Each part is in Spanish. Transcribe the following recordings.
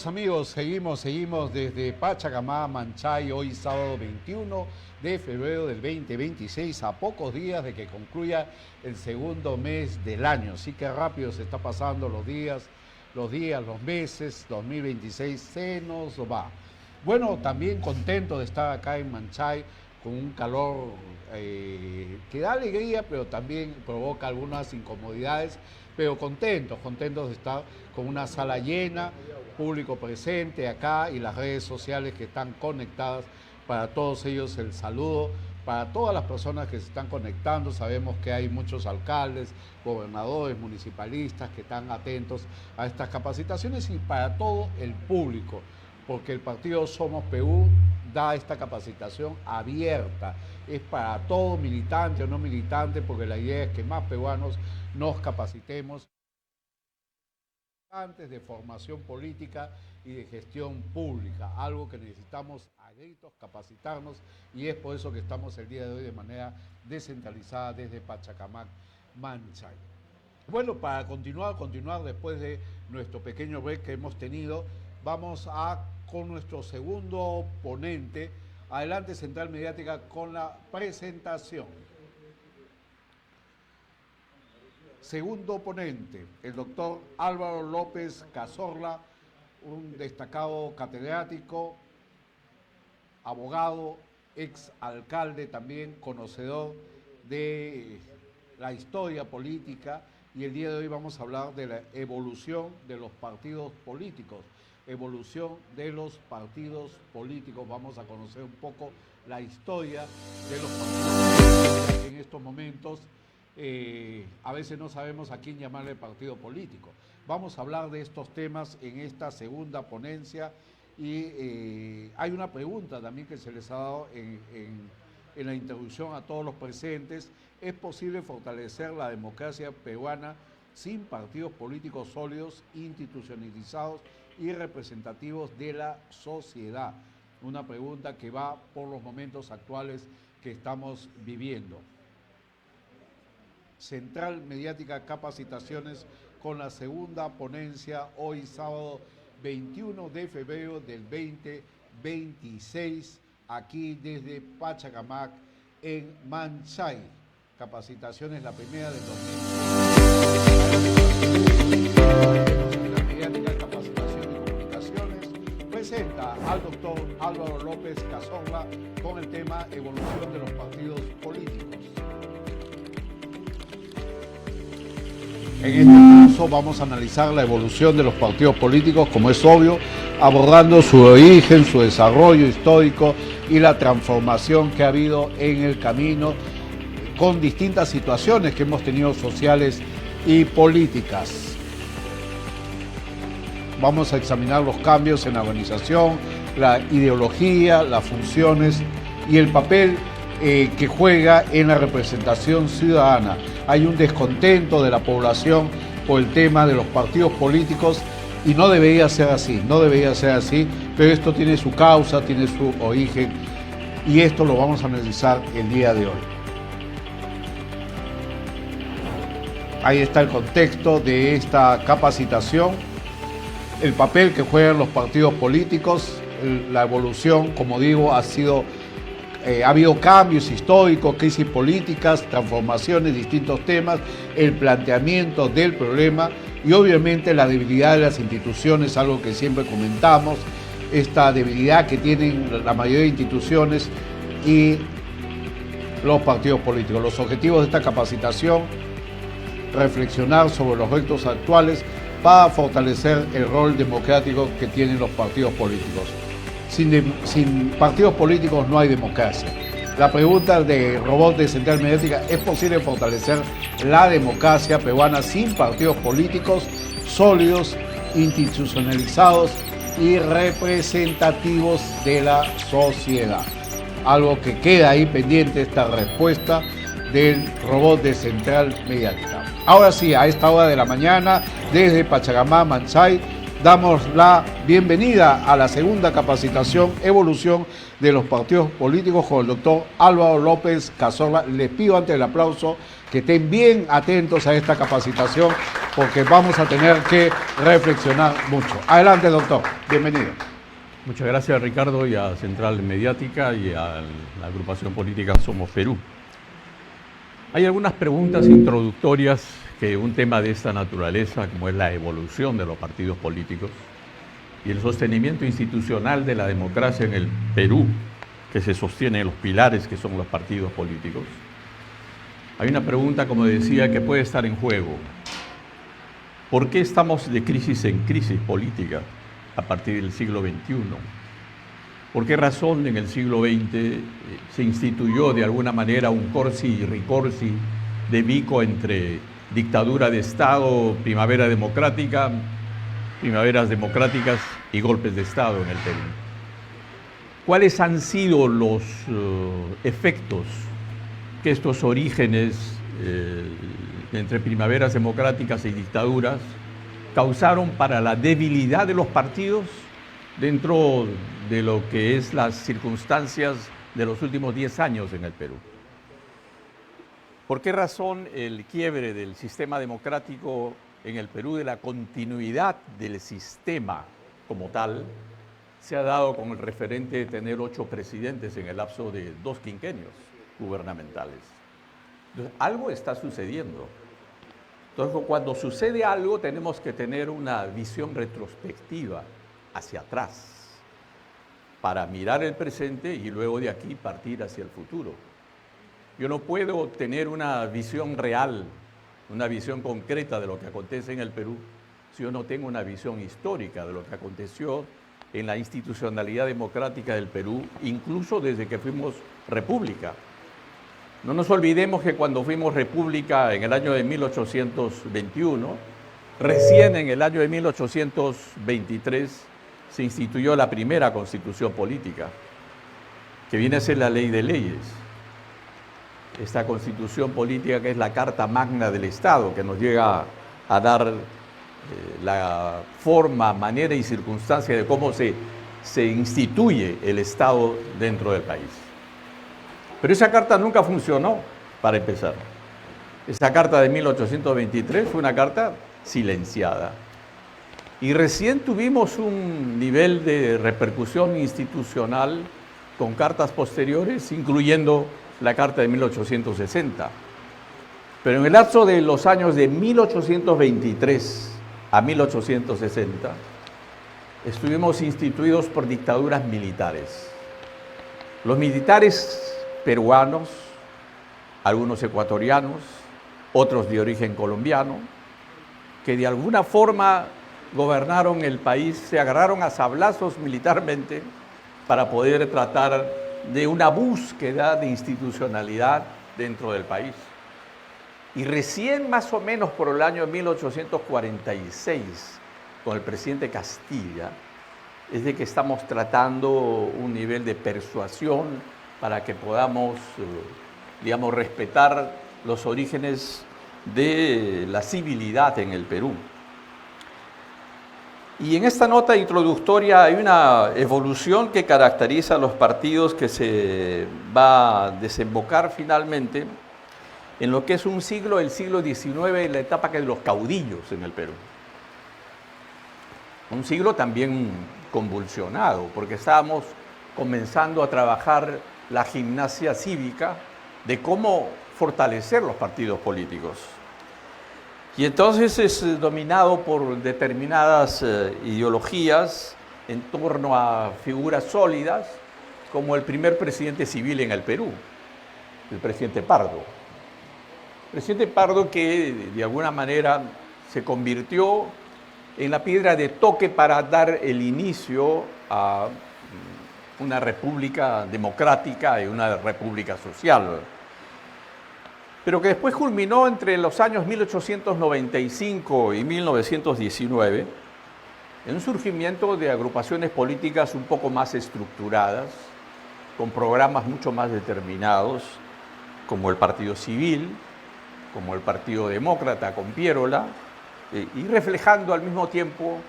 amigos, seguimos desde Pachacamá, Manchay, hoy sábado 21 de febrero del 2026, a pocos días de que concluya el segundo mes del año. Así que rápido se está pasando los meses, 2026 se nos va. Bueno, también contento de estar acá en Manchay con un calor que da alegría, pero también provoca algunas incomodidades, pero contentos de estar con una sala llena, público presente acá y las redes sociales que están conectadas. Para todos ellos el saludo, para todas las personas que se están conectando. Sabemos que hay muchos alcaldes, gobernadores, municipalistas que están atentos a estas capacitaciones y para todo el público, porque el partido Somos Perú da esta capacitación abierta. Es para todo militante o no militante, porque la idea es que más peruanos nos capacitemos antes de formación política y de gestión pública, algo que necesitamos a gritos capacitarnos, y es por eso que estamos el día de hoy de manera descentralizada desde Pachacamac, Manchay. Bueno, para continuar después de nuestro pequeño break que hemos tenido, vamos con nuestro segundo ponente. Adelante, Central Mediática, con la presentación. Segundo ponente, el doctor Álvaro López Cazorla, un destacado catedrático, abogado, ex alcalde también, conocedor de la historia política, y el día de hoy vamos a hablar de la evolución de los partidos políticos. Vamos a conocer un poco la historia de los partidos en estos momentos. A veces no sabemos a quién llamarle partido político. Vamos a hablar de estos temas en esta segunda ponencia y hay una pregunta también que se les ha dado en la introducción a todos los presentes. ¿Es posible fortalecer la democracia peruana sin partidos políticos sólidos, institucionalizados y representativos de la sociedad? Una pregunta que va por los momentos actuales que estamos viviendo. Central Mediática Capacitaciones con la segunda ponencia, hoy sábado 21 de febrero del 2026, aquí desde Pachacamac en Manchay. Capacitaciones, la primera del 2026. Central Mediática Capacitación y Comunicaciones presenta al doctor Álvaro López Cazorla con el tema Evolución de los partidos políticos. En este curso vamos a analizar la evolución de los partidos políticos, como es obvio, abordando su origen, su desarrollo histórico y la transformación que ha habido en el camino con distintas situaciones que hemos tenido sociales y políticas. Vamos a examinar los cambios en la organización, la ideología, las funciones y el papel que juega en la representación ciudadana. Hay un descontento de la población por el tema de los partidos políticos y no debería ser así, pero esto tiene su causa, tiene su origen y esto lo vamos a analizar el día de hoy. Ahí está el contexto de esta capacitación, el papel que juegan los partidos políticos, la evolución, como digo, ha habido cambios históricos, crisis políticas, transformaciones, distintos temas, el planteamiento del problema y obviamente la debilidad de las instituciones, algo que siempre comentamos, esta debilidad que tienen la mayoría de instituciones y los partidos políticos. Los objetivos de esta capacitación: reflexionar sobre los retos actuales para fortalecer el rol democrático que tienen los partidos políticos. Sin partidos políticos no hay democracia. La pregunta de robot de Central Mediática: ¿es posible fortalecer la democracia peruana sin partidos políticos sólidos, institucionalizados y representativos de la sociedad? Algo que queda ahí pendiente, esta respuesta del robot de Central Mediática. Ahora sí, a esta hora de la mañana, desde Pachacamac, Manchay, damos la bienvenida a la segunda capacitación Evolución de los partidos políticos con el doctor Álvaro López Cazorla. Les pido ante el aplauso que estén bien atentos a esta capacitación porque vamos a tener que reflexionar mucho. Adelante, doctor. Bienvenido. Muchas gracias, Ricardo, y a Central Mediática y a la agrupación política Somos Perú. Hay algunas preguntas introductorias que un tema de esta naturaleza, como es la evolución de los partidos políticos y el sostenimiento institucional de la democracia en el Perú, que se sostiene en los pilares que son los partidos políticos, hay una pregunta, como decía, que puede estar en juego. ¿Por qué estamos de crisis en crisis política a partir del siglo XXI? ¿Por qué razón en el siglo XX se instituyó de alguna manera un corsi y ricorsi de bico entre dictadura de Estado, primaveras democráticas y golpes de Estado en el Perú? ¿Cuáles han sido los efectos que estos orígenes entre primaveras democráticas y dictaduras causaron para la debilidad de los partidos dentro de lo que es las circunstancias de los últimos 10 años en el Perú? ¿Por qué razón el quiebre del sistema democrático en el Perú, de la continuidad del sistema como tal, se ha dado con el referente de tener 8 presidentes en el lapso de 2 quinquenios gubernamentales? Entonces, algo está sucediendo. Entonces, cuando sucede algo, tenemos que tener una visión retrospectiva hacia atrás para mirar el presente y luego de aquí partir hacia el futuro. Yo no puedo tener una visión real, una visión concreta de lo que acontece en el Perú si yo no tengo una visión histórica de lo que aconteció en la institucionalidad democrática del Perú, incluso desde que fuimos república. No nos olvidemos que cuando fuimos república en el año de 1821, recién en el año de 1823 se instituyó la primera constitución política, que viene a ser la ley de leyes. Esta constitución política, que es la Carta Magna del Estado, que nos llega a dar la forma, manera y circunstancia de cómo se instituye el Estado dentro del país. Pero esa carta nunca funcionó, para empezar. Esa carta de 1823 fue una carta silenciada. Y recién tuvimos un nivel de repercusión institucional con cartas posteriores, incluyendo la Carta de 1860. Pero en el lapso de los años de 1823 a 1860, estuvimos instituidos por dictaduras militares. Los militares peruanos, algunos ecuatorianos, otros de origen colombiano, que de alguna forma gobernaron el país, se agarraron a sablazos militarmente para poder tratar de una búsqueda de institucionalidad dentro del país. Y recién más o menos por el año 1846, con el presidente Castilla, es de que estamos tratando un nivel de persuasión para que podamos, digamos, respetar los orígenes de la civilidad en el Perú. Y en esta nota introductoria hay una evolución que caracteriza a los partidos que se va a desembocar finalmente en lo que es un siglo, el siglo XIX, la etapa que de los caudillos en el Perú. Un siglo también convulsionado, porque estábamos comenzando a trabajar la gimnasia cívica de cómo fortalecer los partidos políticos. Y entonces es dominado por determinadas ideologías en torno a figuras sólidas, como el primer presidente civil en el Perú, el presidente Pardo. El presidente Pardo, que de alguna manera se convirtió en la piedra de toque para dar el inicio a una república democrática y una república social, pero que después culminó entre los años 1895 y 1919 en un surgimiento de agrupaciones políticas un poco más estructuradas, con programas mucho más determinados, como el Partido Civil, como el Partido Demócrata con Piérola, y reflejando al mismo tiempo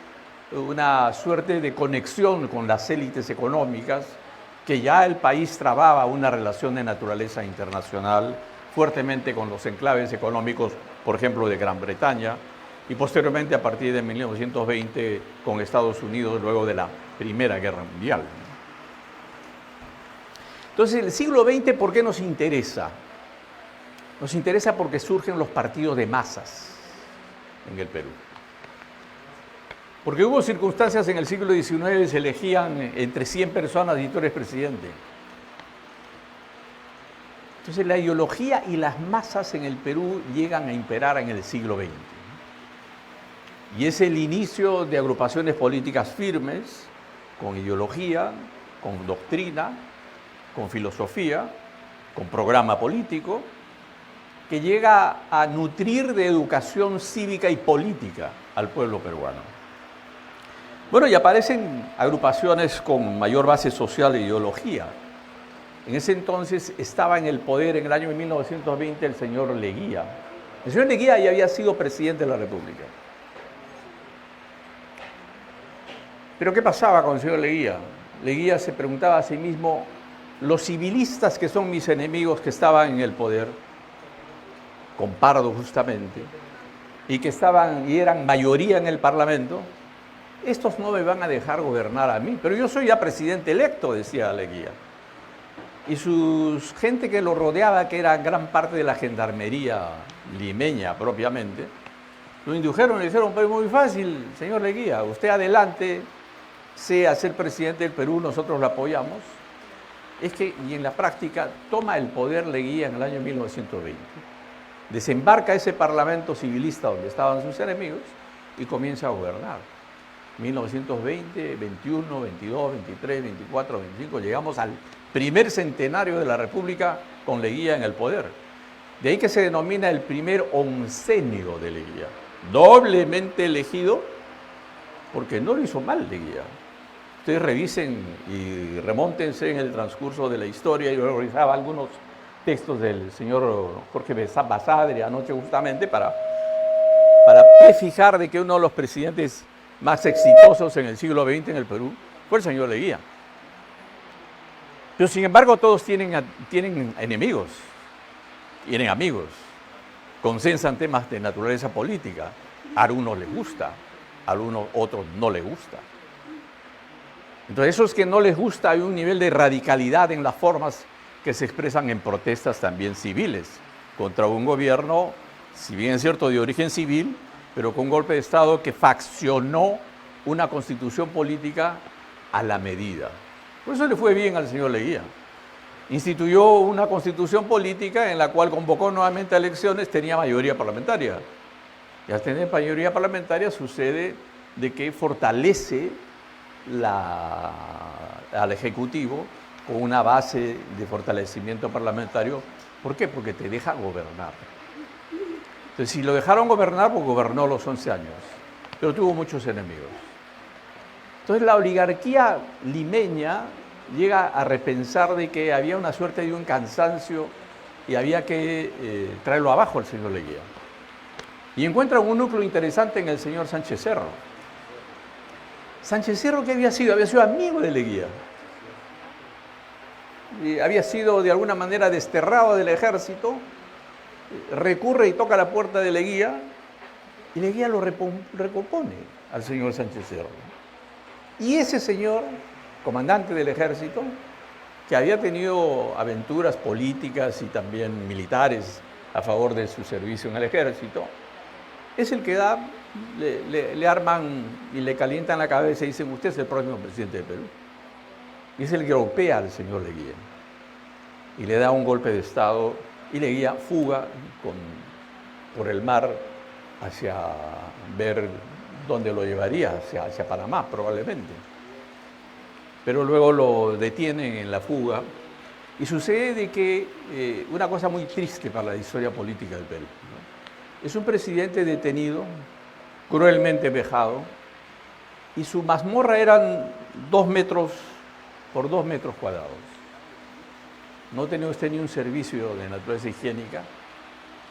una suerte de conexión con las élites económicas, que ya el país trababa una relación de naturaleza internacional fuertemente con los enclaves económicos, por ejemplo, de Gran Bretaña, y posteriormente a partir de 1920 con Estados Unidos luego de la Primera Guerra Mundial. Entonces, el siglo XX, ¿por qué nos interesa? Nos interesa porque surgen los partidos de masas en el Perú. Porque hubo circunstancias en el siglo XIX, se elegían entre 100 personas y tú eres presidente. Entonces la ideología y las masas en el Perú llegan a imperar en el siglo XX. Y es el inicio de agrupaciones políticas firmes, con ideología, con doctrina, con filosofía, con programa político, que llega a nutrir de educación cívica y política al pueblo peruano. Bueno, y aparecen agrupaciones con mayor base social e ideología. En ese entonces estaba en el poder, en el año 1920, el señor Leguía. El señor Leguía ya había sido presidente de la República. Pero ¿qué pasaba con el señor Leguía? Leguía se preguntaba a sí mismo, los civilistas que son mis enemigos que estaban en el poder, con Pardo justamente, y que estaban y eran mayoría en el Parlamento, estos no me van a dejar gobernar a mí, pero yo soy ya presidente electo, decía Leguía. Y su gente que lo rodeaba, que era gran parte de la gendarmería limeña propiamente, lo indujeron y le dijeron, pues muy fácil, señor Leguía, usted adelante, sea ser presidente del Perú, nosotros lo apoyamos. Es que, y en la práctica, toma el poder Leguía en el año 1920. Desembarca ese parlamento civilista donde estaban sus enemigos y comienza a gobernar. 1920, 21, 22, 23, 24, 25, llegamos al primer centenario de la República con Leguía en el poder. De ahí que se denomina el primer oncenio de Leguía, doblemente elegido porque no lo hizo mal Leguía. Ustedes revisen y remóntense en el transcurso de la historia. Yo revisaba algunos textos del señor Jorge Basadre anoche justamente para prefijar de que uno de los presidentes más exitosos en el siglo XX en el Perú fue el señor Leguía. Pero sin embargo todos tienen enemigos, tienen amigos, consensan temas de naturaleza política. A algunos les gusta, a algunos otros no les gusta. Entonces esos que no les gusta hay un nivel de radicalidad en las formas que se expresan en protestas también civiles contra un gobierno, si bien es cierto, de origen civil, pero con un golpe de Estado que faccionó una constitución política a la medida. Por eso le fue bien al señor Leguía. Instituyó una constitución política en la cual convocó nuevamente a elecciones, tenía mayoría parlamentaria. Y al tener mayoría parlamentaria sucede de que fortalece al Ejecutivo con una base de fortalecimiento parlamentario. ¿Por qué? Porque te deja gobernar. Entonces, si lo dejaron gobernar, pues gobernó los 11 años, pero tuvo muchos enemigos. Entonces, la oligarquía limeña llega a repensar de que había una suerte de un cansancio y había que traerlo abajo al señor Leguía. Y encuentran un núcleo interesante en el señor Sánchez Cerro. Sánchez Cerro, ¿qué había sido? Había sido amigo de Leguía. Y había sido de alguna manera desterrado del ejército, recurre y toca la puerta de Leguía, y Leguía lo recompone al señor Sánchez Cerro. Y ese señor, comandante del ejército, que había tenido aventuras políticas y también militares a favor de su servicio en el ejército, es el que le arman y le calientan la cabeza y dicen, usted es el próximo presidente de Perú. Y es el que golpea al señor Leguía y le da un golpe de Estado y Leguía fuga por el mar hacia ver dónde lo llevaría, hacia Panamá probablemente. Pero luego lo detienen en la fuga y sucede de que una cosa muy triste para la historia política del Perú, ¿no? Es un presidente detenido, cruelmente vejado, y su mazmorra eran 2 metros por 2 metros cuadrados. No tenía usted ni un servicio de naturaleza higiénica,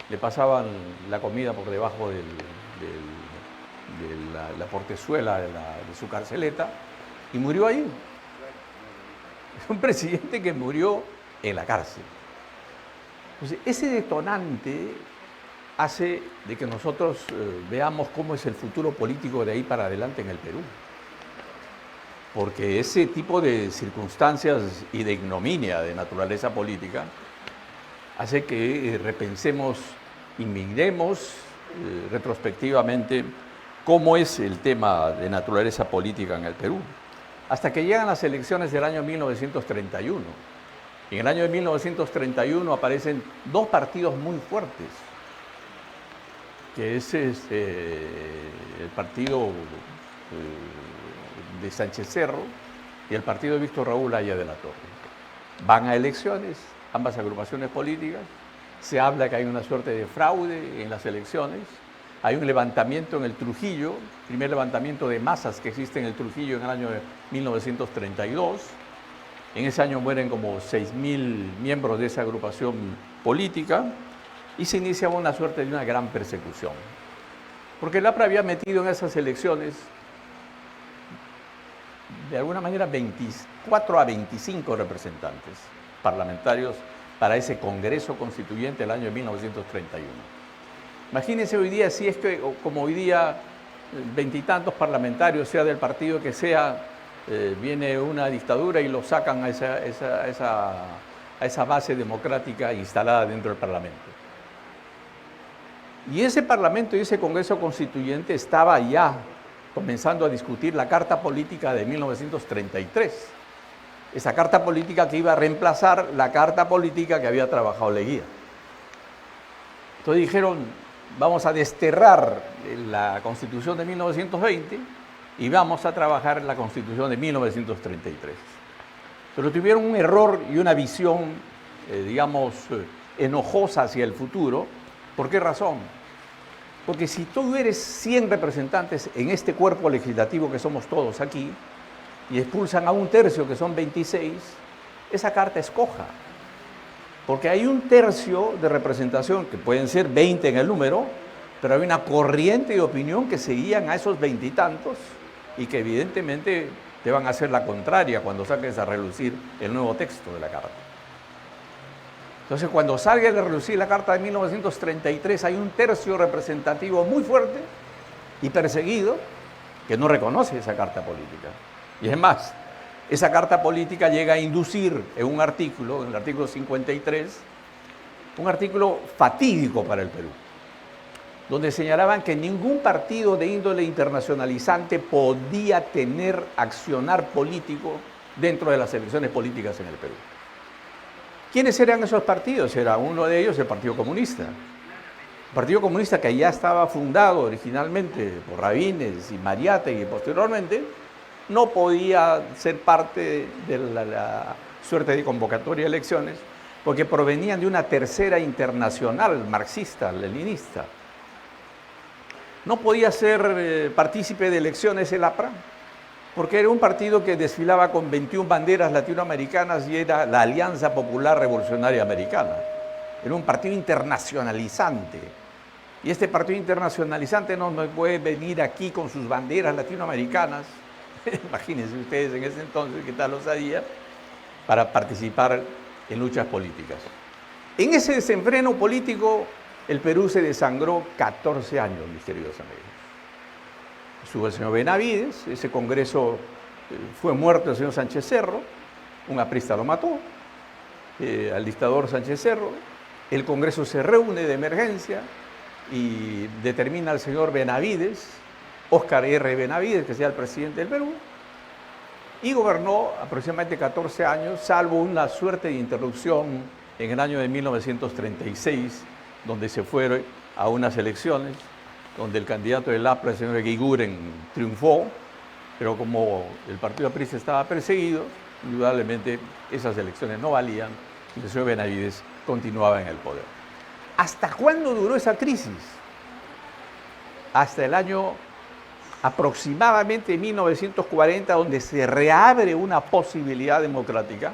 le pasaban la comida por debajo la portezuela de su carceleta y murió ahí. Es un presidente que murió en la cárcel. Entonces, ese detonante hace de que nosotros veamos cómo es el futuro político de ahí para adelante en el Perú. Porque ese tipo de circunstancias y de ignominia de naturaleza política hace que repensemos y miremos retrospectivamente cómo es el tema de naturaleza política en el Perú. Hasta que llegan las elecciones del año 1931. En el año de 1931 aparecen dos partidos muy fuertes, que es el partido de Sánchez Cerro y el partido de Víctor Raúl Haya de la Torre. Van a elecciones, ambas agrupaciones políticas, se habla que hay una suerte de fraude en las elecciones, hay un levantamiento en el Trujillo, primer levantamiento de masas que existe en el Trujillo en el año de 1932. En ese año mueren como 6.000 miembros de esa agrupación política y se inicia una suerte de una gran persecución. Porque el APRA había metido en esas elecciones de alguna manera 24 a 25 representantes parlamentarios para ese Congreso Constituyente del año de 1931. Imagínense hoy día, si es que como hoy día veintitantos parlamentarios, sea del partido que sea, viene una dictadura y lo sacan a esa base democrática instalada dentro del Parlamento. Y ese Parlamento y ese Congreso Constituyente estaba ya comenzando a discutir la Carta Política de 1933. Esa Carta Política que iba a reemplazar la Carta Política que había trabajado Leguía. Entonces dijeron, vamos a desterrar la Constitución de 1920 y vamos a trabajar en la Constitución de 1933. Pero tuvieron un error y una visión, enojosa hacia el futuro. ¿Por qué razón? Porque si tú eres 100 representantes en este cuerpo legislativo que somos todos aquí, y expulsan a un tercio, que son 26, esa carta es coja. Porque hay un tercio de representación, que pueden ser 20 en el número, pero hay una corriente de opinión que seguían a esos veintitantos y que evidentemente te van a hacer la contraria cuando saques a relucir el nuevo texto de la carta. Entonces, cuando salga de relucir la carta de 1933, hay un tercio representativo muy fuerte y perseguido que no reconoce esa carta política. Y es más, esa carta política llega a inducir en un artículo, en el artículo 53, un artículo fatídico para el Perú, donde señalaban que ningún partido de índole internacionalizante podía tener accionar político dentro de las elecciones políticas en el Perú. ¿Quiénes eran esos partidos? Era uno de ellos el Partido Comunista. El Partido Comunista, que ya estaba fundado originalmente por Rabines y Mariátegui y posteriormente, no podía ser parte de la suerte de convocatoria de elecciones porque provenían de una tercera internacional marxista-leninista. No podía ser partícipe de elecciones el APRA porque era un partido que desfilaba con 21 banderas latinoamericanas y era la Alianza Popular Revolucionaria Americana. Era un partido internacionalizante. Y este partido internacionalizante no puede venir aquí con sus banderas latinoamericanas. Imagínense ustedes en ese entonces qué tal osadía para participar en luchas políticas. En ese desenfreno político, el Perú se desangró 14 años, mis queridos amigos. Estuvo el señor Benavides, ese congreso fue muerto el señor Sánchez Cerro, un aprista lo mató, al dictador Sánchez Cerro. El congreso se reúne de emergencia y determina al señor Benavides, Óscar R. Benavides, que sea el presidente del Perú, y gobernó aproximadamente 14 años, salvo una suerte de interrupción en el año de 1936, donde se fue a unas elecciones, donde el candidato del APRA, el señor Eguiguren, triunfó, pero como el partido aprista estaba perseguido, indudablemente esas elecciones no valían y el señor Benavides continuaba en el poder. ¿Hasta cuándo duró esa crisis? Hasta el año aproximadamente 1940, donde se reabre una posibilidad democrática,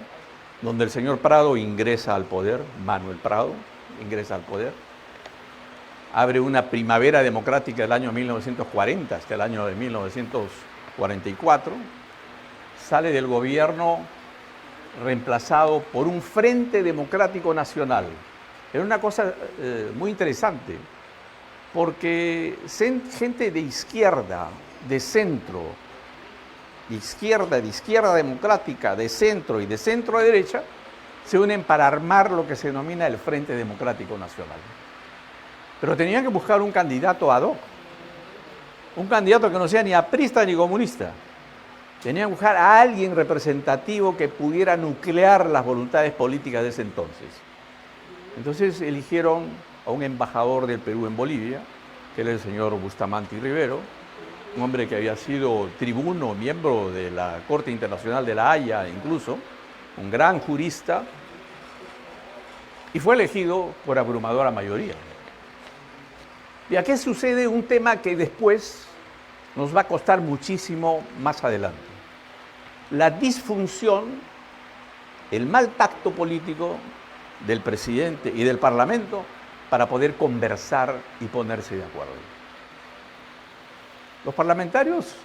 donde el señor Prado ingresa al poder, Manuel Prado ingresa al poder. abre una primavera democrática del año 1940 hasta el año de 1944, sale del gobierno reemplazado por un Frente Democrático Nacional. Era una cosa muy interesante, porque gente de izquierda, de centro, de izquierda democrática, de centro y de centro a derecha, se unen para armar lo que se denomina el Frente Democrático Nacional. Pero tenían que buscar un candidato ad hoc, un candidato que no sea ni aprista ni comunista. Tenían que buscar a alguien representativo que pudiera nuclear las voluntades políticas de ese entonces. Entonces eligieron a un embajador del Perú en Bolivia, que era el señor Bustamante Rivero, un hombre que había sido tribuno, miembro de la Corte Internacional de La Haya incluso, un gran jurista, y fue elegido por abrumadora mayoría. ¿Y a qué sucede? Un tema que después nos va a costar muchísimo más adelante. La disfunción, el mal tacto político del presidente y del Parlamento para poder conversar y ponerse de acuerdo. Los parlamentarios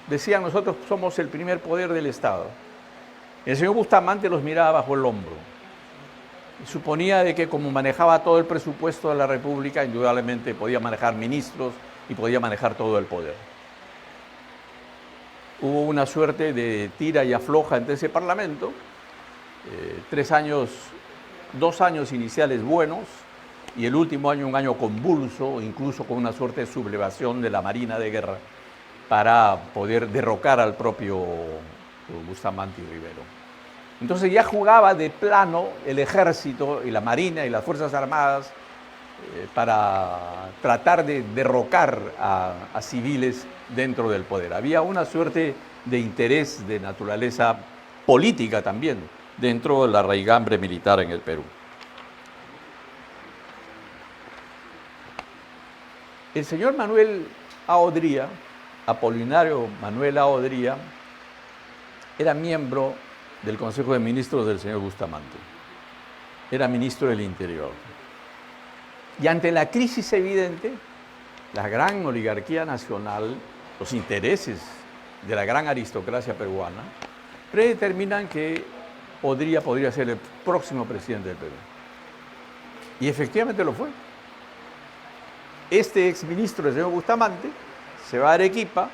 decían: nosotros somos el primer poder del Estado. El señor Bustamante los miraba bajo el hombro. Y suponía de que como manejaba todo el presupuesto de la República, indudablemente podía manejar ministros y podía manejar todo el poder. Hubo una suerte de tira y afloja entre ese Parlamento, 2 años iniciales buenos, y el último año un año convulso, incluso con una suerte de sublevación de la Marina de Guerra para poder derrocar al propio Bustamante Rivero. Entonces ya jugaba de plano el ejército y la Marina y las Fuerzas Armadas para tratar de derrocar a civiles dentro del poder. Había una suerte de interés de naturaleza política también dentro de la raigambre militar en el Perú. El señor Manuel A. Odría, Apolinario Manuel A. Odría, era miembro del Consejo de Ministros del señor Bustamante. Era ministro del Interior. Y ante la crisis evidente, la gran oligarquía nacional, los intereses de la gran aristocracia peruana, predeterminan que Odría podría ser el próximo presidente del Perú. Y efectivamente lo fue. Este exministro, el señor Bustamante, se va a Arequipa,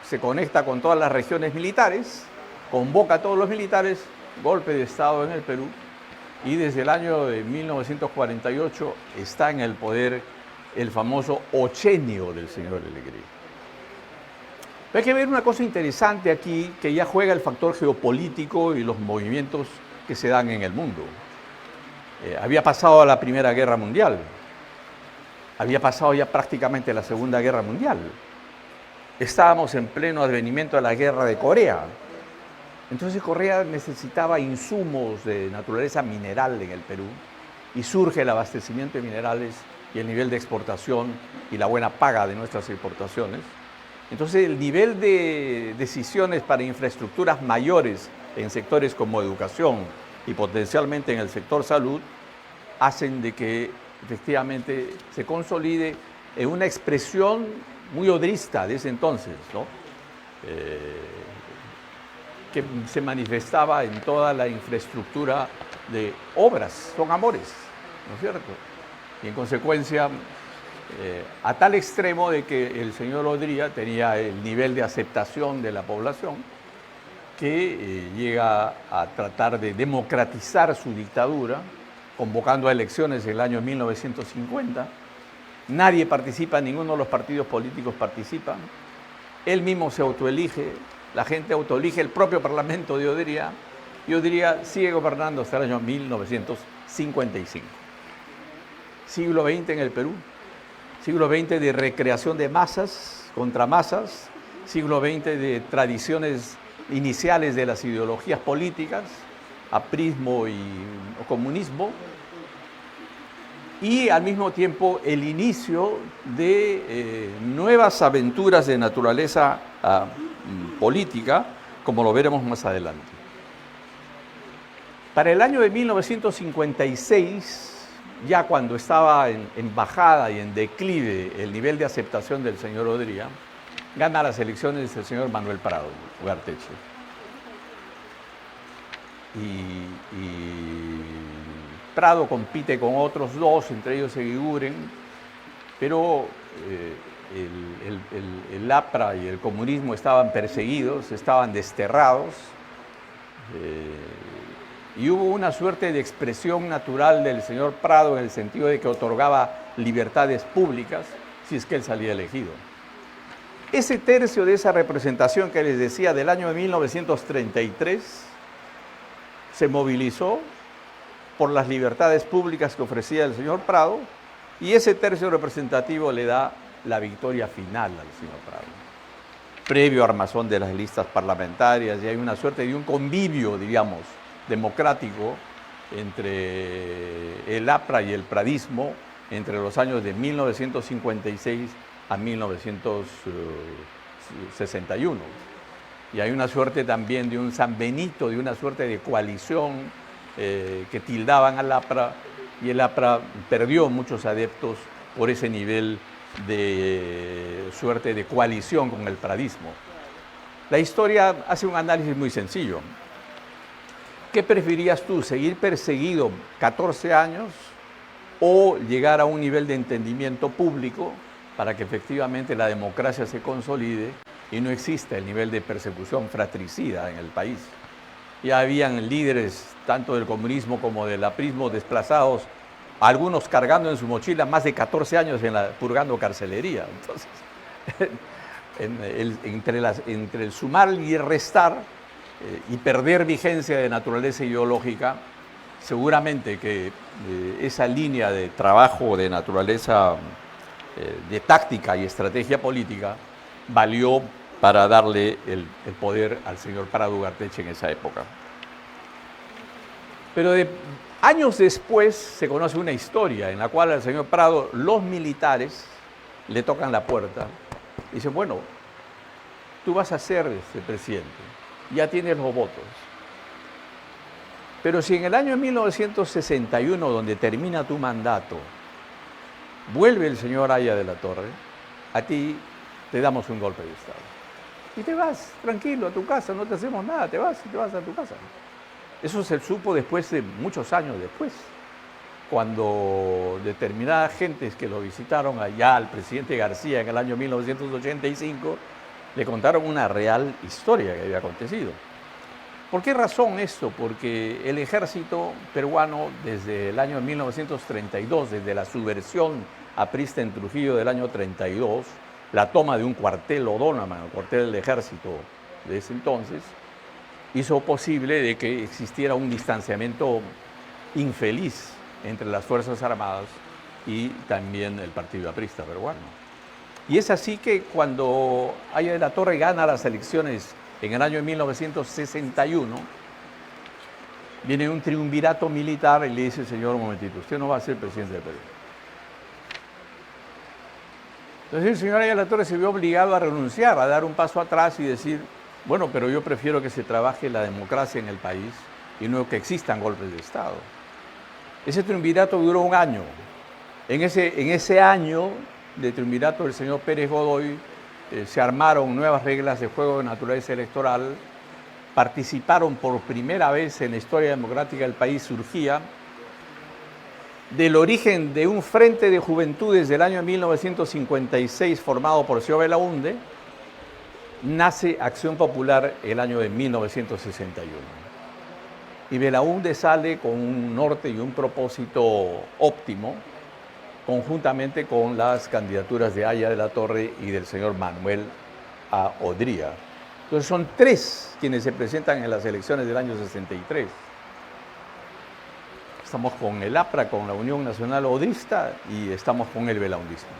se conecta con todas las regiones militares, convoca a todos los militares, golpe de Estado en el Perú, y desde el año de 1948 está en el poder el famoso ochenio del señor Alegría. Pero hay que ver una cosa interesante aquí, que ya juega el factor geopolítico y los movimientos que se dan en el mundo. Había pasado la Primera Guerra Mundial, había pasado ya prácticamente la Segunda Guerra Mundial. Estábamos en pleno advenimiento de la Guerra de Corea. Entonces Corea necesitaba insumos de naturaleza mineral en el Perú y surge el abastecimiento de minerales y el nivel de exportación y la buena paga de nuestras exportaciones. Entonces el nivel de decisiones para infraestructuras mayores en sectores como educación y potencialmente en el sector salud hacen de que efectivamente se consolide en una expresión muy odrista de ese entonces, ¿no? Que se manifestaba en toda la infraestructura de obras, son amores, ¿no es cierto? Y en consecuencia, a tal extremo de que el señor Odría tenía el nivel de aceptación de la población que llega a tratar de democratizar su dictadura, convocando a elecciones en el año 1950. Nadie participa, ninguno de los partidos políticos participa. Él mismo se autoelige, la gente autoelige el propio Parlamento de Odría, y Odría sigue gobernando hasta el año 1955. Siglo XX en el Perú, siglo XX de recreación de masas contra masas, siglo XX de tradiciones iniciales de las ideologías políticas, aprismo y comunismo, y al mismo tiempo el inicio de nuevas aventuras de naturaleza política, como lo veremos más adelante. Para el año de 1956, ya cuando estaba en bajada y en declive el nivel de aceptación del señor Odría, gana las elecciones el señor Manuel Prado Ugarteche. Y Prado compite con otros dos, entre ellos Eguiguren, pero el APRA y el comunismo estaban perseguidos, estaban desterrados, y hubo una suerte de expresión natural del señor Prado en el sentido de que otorgaba libertades públicas si es que él salía elegido. Ese tercio de esa representación que les decía del año de 1933 se movilizó por las libertades públicas que ofrecía el señor Prado, y ese tercio representativo le da la victoria final al señor Prado. Previo armazón de las listas parlamentarias, y hay una suerte de un convivio, diríamos, democrático entre el APRA y el pradismo entre los años de 1956 a 1961. Y hay una suerte también de un San Benito, de una suerte de coalición que tildaban al APRA, y el APRA perdió muchos adeptos por ese nivel de suerte de coalición con el pradismo. La historia hace un análisis muy sencillo. ¿Qué preferías tú, seguir perseguido 14 años o llegar a un nivel de entendimiento público para que efectivamente la democracia se consolide y no exista el nivel de persecución fratricida en el país? Ya habían líderes tanto del comunismo como del aprismo desplazados, algunos cargando en su mochila más de 14 años purgando carcelería. Entonces, entre el sumar y el restar y perder vigencia de naturaleza ideológica, seguramente que esa línea de trabajo de naturaleza de táctica y estrategia política valió para darle el poder al señor Prado Ugarteche en esa época. Pero años después se conoce una historia en la cual al señor Prado los militares le tocan la puerta y dicen: bueno, tú vas a ser presidente, ya tienes los votos, pero si en el año 1961, donde termina tu mandato, vuelve el señor Haya de la Torre, a ti te damos un golpe de Estado. Y te vas tranquilo a tu casa, no te hacemos nada, te vas y te vas a tu casa. Eso se supo después de muchos años después, cuando determinadas gentes que lo visitaron allá al presidente García en el año 1985, le contaron una real historia que había acontecido. ¿Por qué razón esto? Porque el ejército peruano desde el año 1932, desde la subversión aprista en Trujillo del año 32, la toma de un cuartel O'Donovan, el cuartel del ejército de ese entonces, hizo posible de que existiera un distanciamiento infeliz entre las Fuerzas Armadas y también el Partido Aprista peruano. Y es así que cuando Haya de la Torre gana las elecciones en el año 1961, viene un triunvirato militar y le dice: señor, un momentito, usted no va a ser presidente del Perú. Entonces el señor Haya de la Torre se vio obligado a renunciar, a dar un paso atrás y decir: bueno, pero yo prefiero que se trabaje la democracia en el país y no que existan golpes de Estado. Ese triunvirato duró un año. En ese año de triunvirato del señor Pérez Godoy se armaron nuevas reglas de juego de naturaleza electoral, participaron por primera vez en la historia democrática del país, surgía del origen de un frente de juventudes del año 1956 formado por Seo Belaúnde, nace Acción Popular el año de 1961. Y Belaúnde sale con un norte y un propósito óptimo, conjuntamente con las candidaturas de Haya de la Torre y del señor Manuel A. Odría. Entonces son tres quienes se presentan en las elecciones del año 63. Estamos con el APRA, con la Unión Nacional Odrista, y estamos con el belaundismo.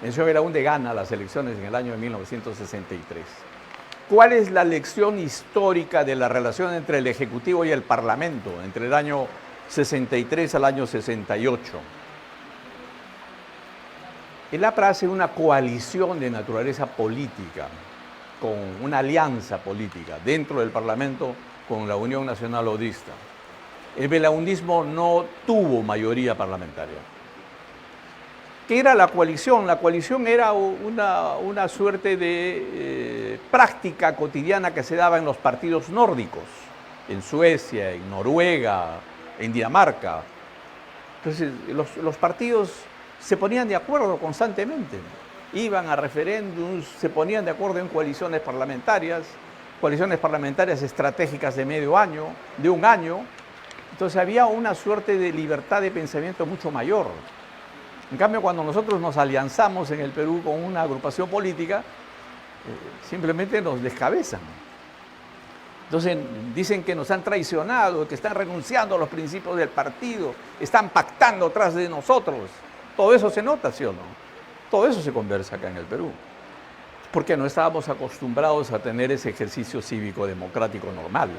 El señor Belaúnde gana las elecciones en el año de 1963. ¿Cuál es la lección histórica de la relación entre el Ejecutivo y el Parlamento, entre el año 63 al año 68? El APRA hace una coalición de naturaleza política, con una alianza política dentro del Parlamento con la Unión Nacional Odrista. el belaundismo no tuvo mayoría parlamentaria. ¿Qué era la coalición? La coalición era una suerte de práctica cotidiana que se daba en los partidos nórdicos, en Suecia, en Noruega, en Dinamarca. Entonces, los partidos se ponían de acuerdo constantemente, iban a referéndums, se ponían de acuerdo en coaliciones parlamentarias estratégicas de medio año, de un año. Entonces había una suerte de libertad de pensamiento mucho mayor. En cambio, cuando nosotros nos alianzamos en el Perú con una agrupación política, simplemente nos descabezan. Entonces dicen que nos han traicionado, que están renunciando a los principios del partido, están pactando tras de nosotros. Todo eso se nota, ¿sí o no? Todo eso se conversa acá en el Perú. Porque no estábamos acostumbrados a tener ese ejercicio cívico-democrático normal.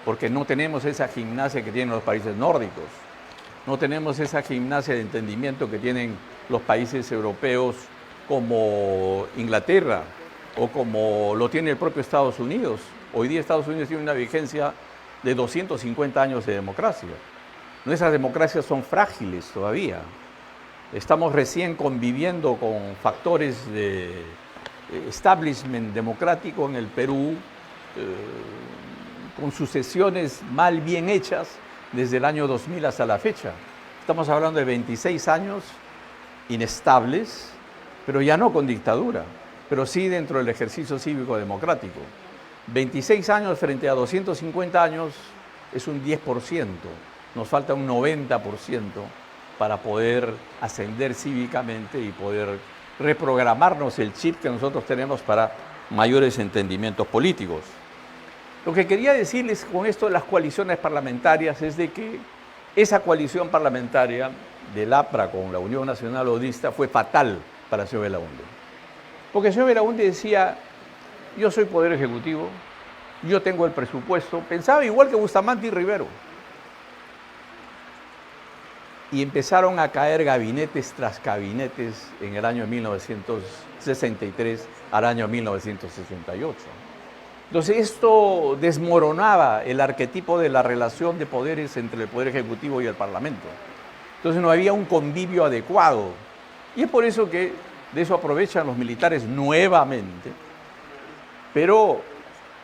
Porque no tenemos esa gimnasia que tienen los países nórdicos. No tenemos esa gimnasia de entendimiento que tienen los países europeos como Inglaterra o como lo tiene el propio Estados Unidos. Hoy día Estados Unidos tiene una vigencia de 250 años de democracia. Nuestras democracias son frágiles todavía. Estamos recién conviviendo con factores de establishment democrático en el Perú, con sucesiones mal bien hechas desde el año 2000 hasta la fecha. Estamos hablando de 26 años inestables, pero ya no con dictadura, pero sí dentro del ejercicio cívico-democrático. 26 años frente a 250 años es un 10%, nos falta un 90% para poder ascender cívicamente y poder reprogramarnos el chip que nosotros tenemos para mayores entendimientos políticos. Lo que quería decirles con esto de las coaliciones parlamentarias es de que esa coalición parlamentaria del APRA con la Unión Nacional Odista fue fatal para el señor Belaúnde. Porque el señor Belaúnde decía, yo soy Poder Ejecutivo, yo tengo el presupuesto, pensaba igual que Bustamante y Rivero. Y empezaron a caer gabinetes tras gabinetes en el año 1963 al año 1968. Entonces esto desmoronaba el arquetipo de la relación de poderes entre el Poder Ejecutivo y el Parlamento. Entonces no había un convivio adecuado. Y es por eso que de eso aprovechan los militares nuevamente, pero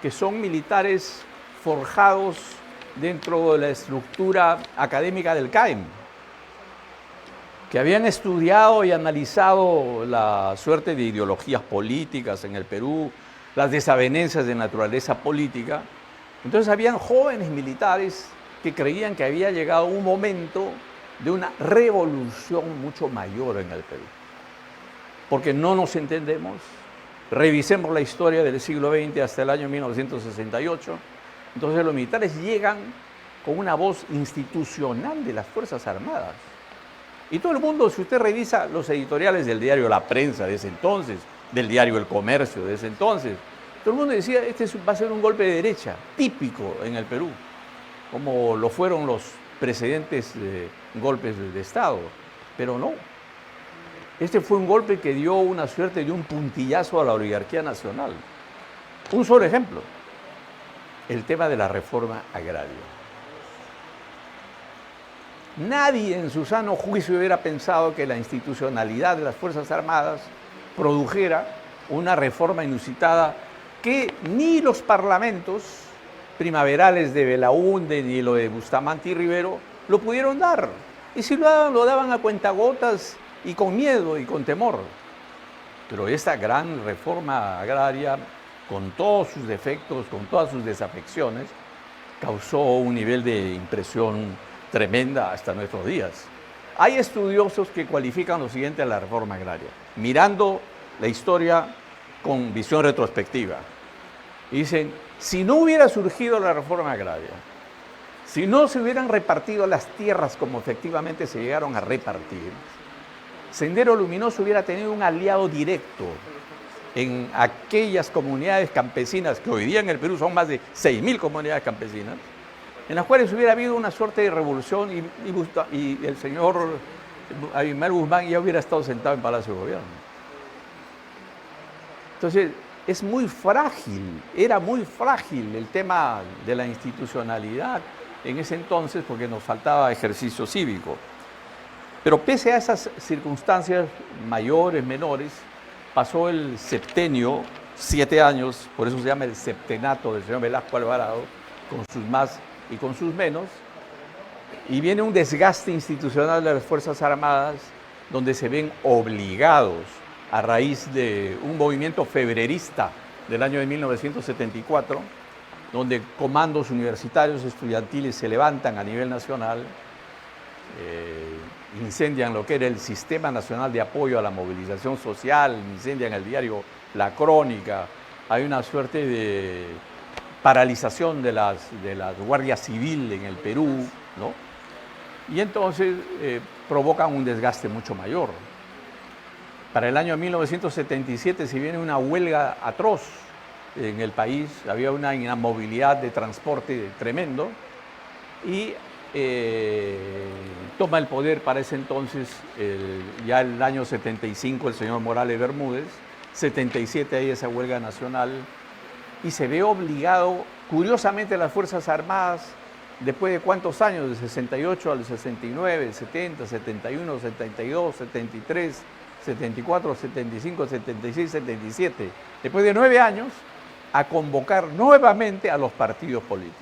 que son militares forjados dentro de la estructura académica del CAEM, que habían estudiado y analizado la suerte de ideologías políticas en el Perú, las desavenencias de naturaleza política. Entonces habían jóvenes militares que creían que había llegado un momento de una revolución mucho mayor en el Perú. Porque no nos entendemos. Revisemos la historia del siglo XX hasta el año 1968. Entonces los militares llegan con una voz institucional de las Fuerzas Armadas. Y todo el mundo, si usted revisa los editoriales del diario La Prensa de ese entonces, del diario El Comercio de ese entonces, todo el mundo decía, este va a ser un golpe de derecha, típico en el Perú, como lo fueron los precedentes golpes de Estado. Pero no. Este fue un golpe que dio una suerte de un puntillazo a la oligarquía nacional. Un solo ejemplo, el tema de la reforma agraria. Nadie en su sano juicio hubiera pensado que la institucionalidad de las Fuerzas Armadas produjera una reforma inusitada que ni los parlamentos primaverales de Belaúnde ni lo de Bustamante y Rivero lo pudieron dar. Y si lo daban a cuentagotas y con miedo y con temor. Pero esta gran reforma agraria, con todos sus defectos, con todas sus desafecciones, causó un nivel de impresión tremenda hasta nuestros días. Hay estudiosos que cualifican lo siguiente a la reforma agraria, mirando la historia con visión retrospectiva. Y dicen, si no hubiera surgido la reforma agraria, si no se hubieran repartido las tierras como efectivamente se llegaron a repartir, Sendero Luminoso hubiera tenido un aliado directo en aquellas comunidades campesinas, que hoy día en el Perú son más de 6.000 comunidades campesinas, en las cuales hubiera habido una suerte de revolución y el señor Aymar Guzmán ya hubiera estado sentado en Palacio de Gobierno. Entonces, es muy frágil, era muy frágil el tema de la institucionalidad en ese entonces porque nos faltaba ejercicio cívico. Pero pese a esas circunstancias mayores, menores, pasó el septenio, 7 años, por eso se llama el septenato del señor Velasco Alvarado, con sus más y con sus menos, y viene un desgaste institucional de las Fuerzas Armadas, donde se ven obligados, a raíz de un movimiento febrerista del año de 1974, donde comandos universitarios estudiantiles se levantan a nivel nacional, incendian lo que era el Sistema Nacional de Apoyo a la Movilización Social, incendian el diario La Crónica, hay una suerte de paralización de la Guardia Civil en el Perú, ¿no? Y entonces provocan un desgaste mucho mayor. Para el año 1977 se viene una huelga atroz en el país, había una inamovilidad de transporte tremendo y toma el poder para ese entonces, ya el año 75, el señor Morales Bermúdez, 77 hay esa huelga nacional y se ve obligado, curiosamente, las Fuerzas Armadas, después de cuántos años, del 68 al 69, 70, 71, 72, 73, 74, 75, 76, 77, después de 9 años, a convocar nuevamente a los partidos políticos.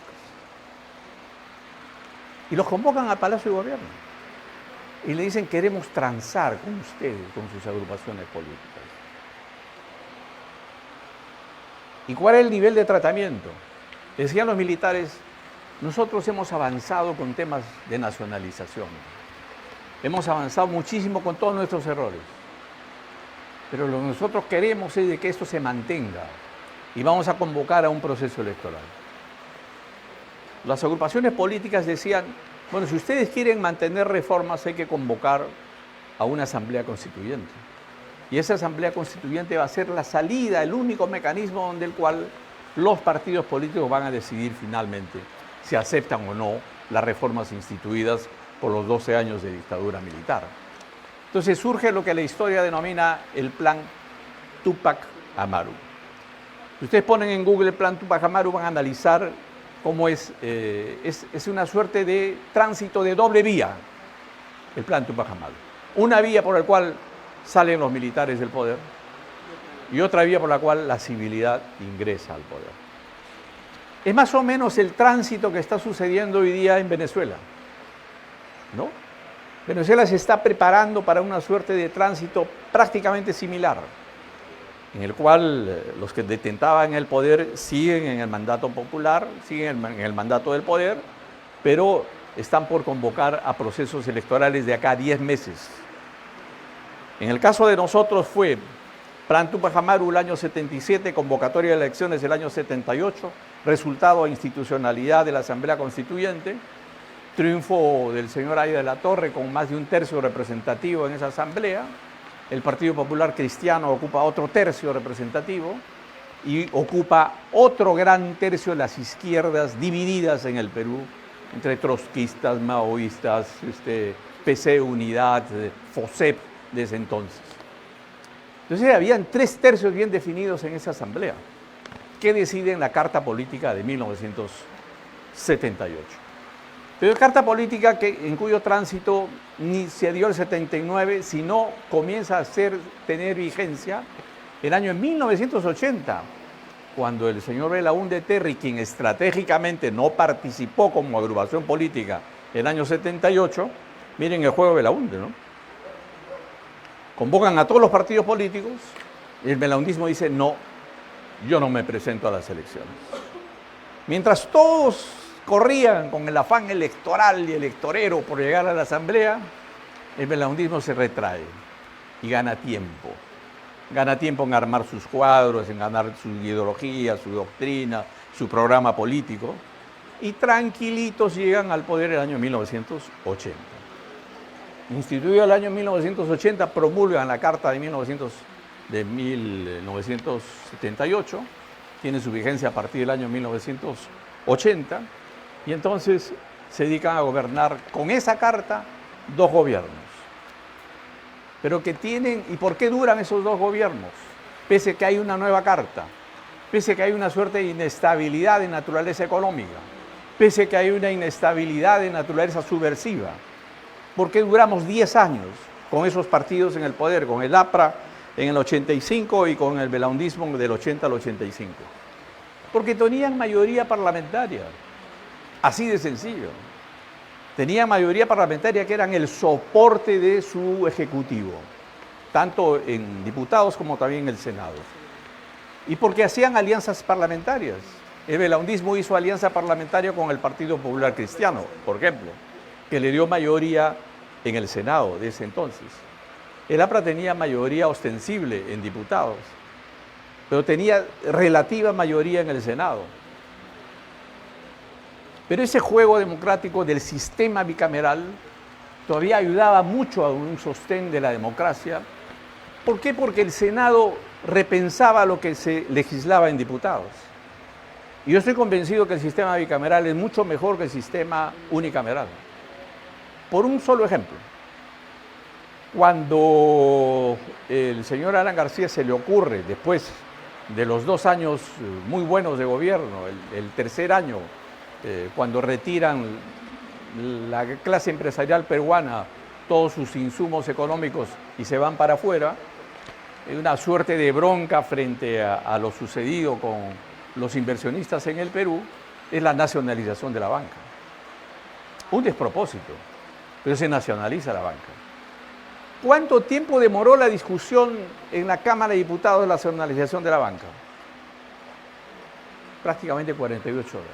Y los convocan al Palacio de Gobierno. Y le dicen, queremos transar con ustedes, con sus agrupaciones políticas. ¿Y cuál es el nivel de tratamiento? Decían los militares, nosotros hemos avanzado con temas de nacionalización. Hemos avanzado muchísimo con todos nuestros errores. Pero lo que nosotros queremos es de que esto se mantenga. Y vamos a convocar a un proceso electoral. Las agrupaciones políticas decían, bueno, si ustedes quieren mantener reformas hay que convocar a una asamblea constituyente. Y esa asamblea constituyente va a ser la salida, el único mecanismo donde el cual los partidos políticos van a decidir finalmente si aceptan o no las reformas instituidas por los 12 años de dictadura militar. Entonces surge lo que la historia denomina el plan Túpac Amaru. Si ustedes ponen en Google el plan Túpac Amaru, van a analizar cómo es una suerte de tránsito de doble vía, el plan Túpac Amaru. Una vía por la cual salen los militares del poder y otra vía por la cual la civilidad ingresa al poder. Es más o menos el tránsito que está sucediendo hoy día en Venezuela, ¿no? Venezuela se está preparando para una suerte de tránsito prácticamente similar, en el cual los que detentaban el poder siguen en el mandato popular, siguen en el mandato del poder, pero están por convocar a procesos electorales de acá a 10 meses. En el caso de nosotros fue Plan Túpac Amaru el año 77, convocatoria de elecciones el año 78, resultado a institucionalidad de la Asamblea Constituyente, triunfo del señor Aida de la Torre con más de 1/3 representativo en esa asamblea. El Partido Popular Cristiano ocupa otro tercio representativo y ocupa otro gran tercio de las izquierdas divididas en el Perú entre trotskistas, maoístas, PC Unidad, FOSEP de ese entonces. Entonces habían 3/3 bien definidos en esa asamblea que deciden la Carta Política de 1978. Pero carta política en cuyo tránsito ni se dio el 79, sino comienza a tener vigencia el año 1980, cuando el señor Belaúnde Terry, quien estratégicamente no participó como agrupación política el año 78, miren el juego de Belaúnde, ¿no? Convocan a todos los partidos políticos y el belaundismo dice, no, yo no me presento a las elecciones. Mientras todos corrían con el afán electoral y electorero por llegar a la asamblea, el belaundismo se retrae y gana tiempo. Gana tiempo en armar sus cuadros, en ganar su ideología, su doctrina, su programa político, y tranquilitos llegan al poder el año 1980. Instituido el año 1980, promulgan la Carta de 1978, tiene su vigencia a partir del año 1980, y entonces se dedican a gobernar con esa carta 2 gobiernos. Pero que tienen, ¿y por qué duran esos 2 gobiernos? Pese a que hay una nueva carta, pese a que hay una suerte de inestabilidad de naturaleza económica. pese a que hay una inestabilidad de naturaleza subversiva. ¿Por qué duramos 10 años con esos partidos en el poder, con el APRA en el 85 y con el belaundismo del 80 al 85? Porque tenían mayoría parlamentaria, así de sencillo. Tenían mayoría parlamentaria que eran el soporte de su ejecutivo, tanto en diputados como también en el Senado. Y porque hacían alianzas parlamentarias. El belaundismo hizo alianza parlamentaria con el Partido Popular Cristiano, por ejemplo, que le dio mayoría en el Senado de ese entonces. El APRA tenía mayoría ostensible en diputados, pero tenía relativa mayoría en el Senado. Pero ese juego democrático del sistema bicameral todavía ayudaba mucho a un sostén de la democracia. ¿Por qué? Porque el Senado repensaba lo que se legislaba en diputados. Y yo estoy convencido que el sistema bicameral es mucho mejor que el sistema unicameral. Por un solo ejemplo. Cuando el señor Alan García se le ocurre, después de los 2 años muy buenos de gobierno, el tercer año, cuando retiran la clase empresarial peruana todos sus insumos económicos y se van para afuera, una suerte de bronca frente a lo sucedido con los inversionistas en el Perú, es la nacionalización de la banca. Un despropósito, pero se nacionaliza la banca. ¿Cuánto tiempo demoró la discusión en la Cámara de Diputados de la nacionalización de la banca? Prácticamente 48 horas.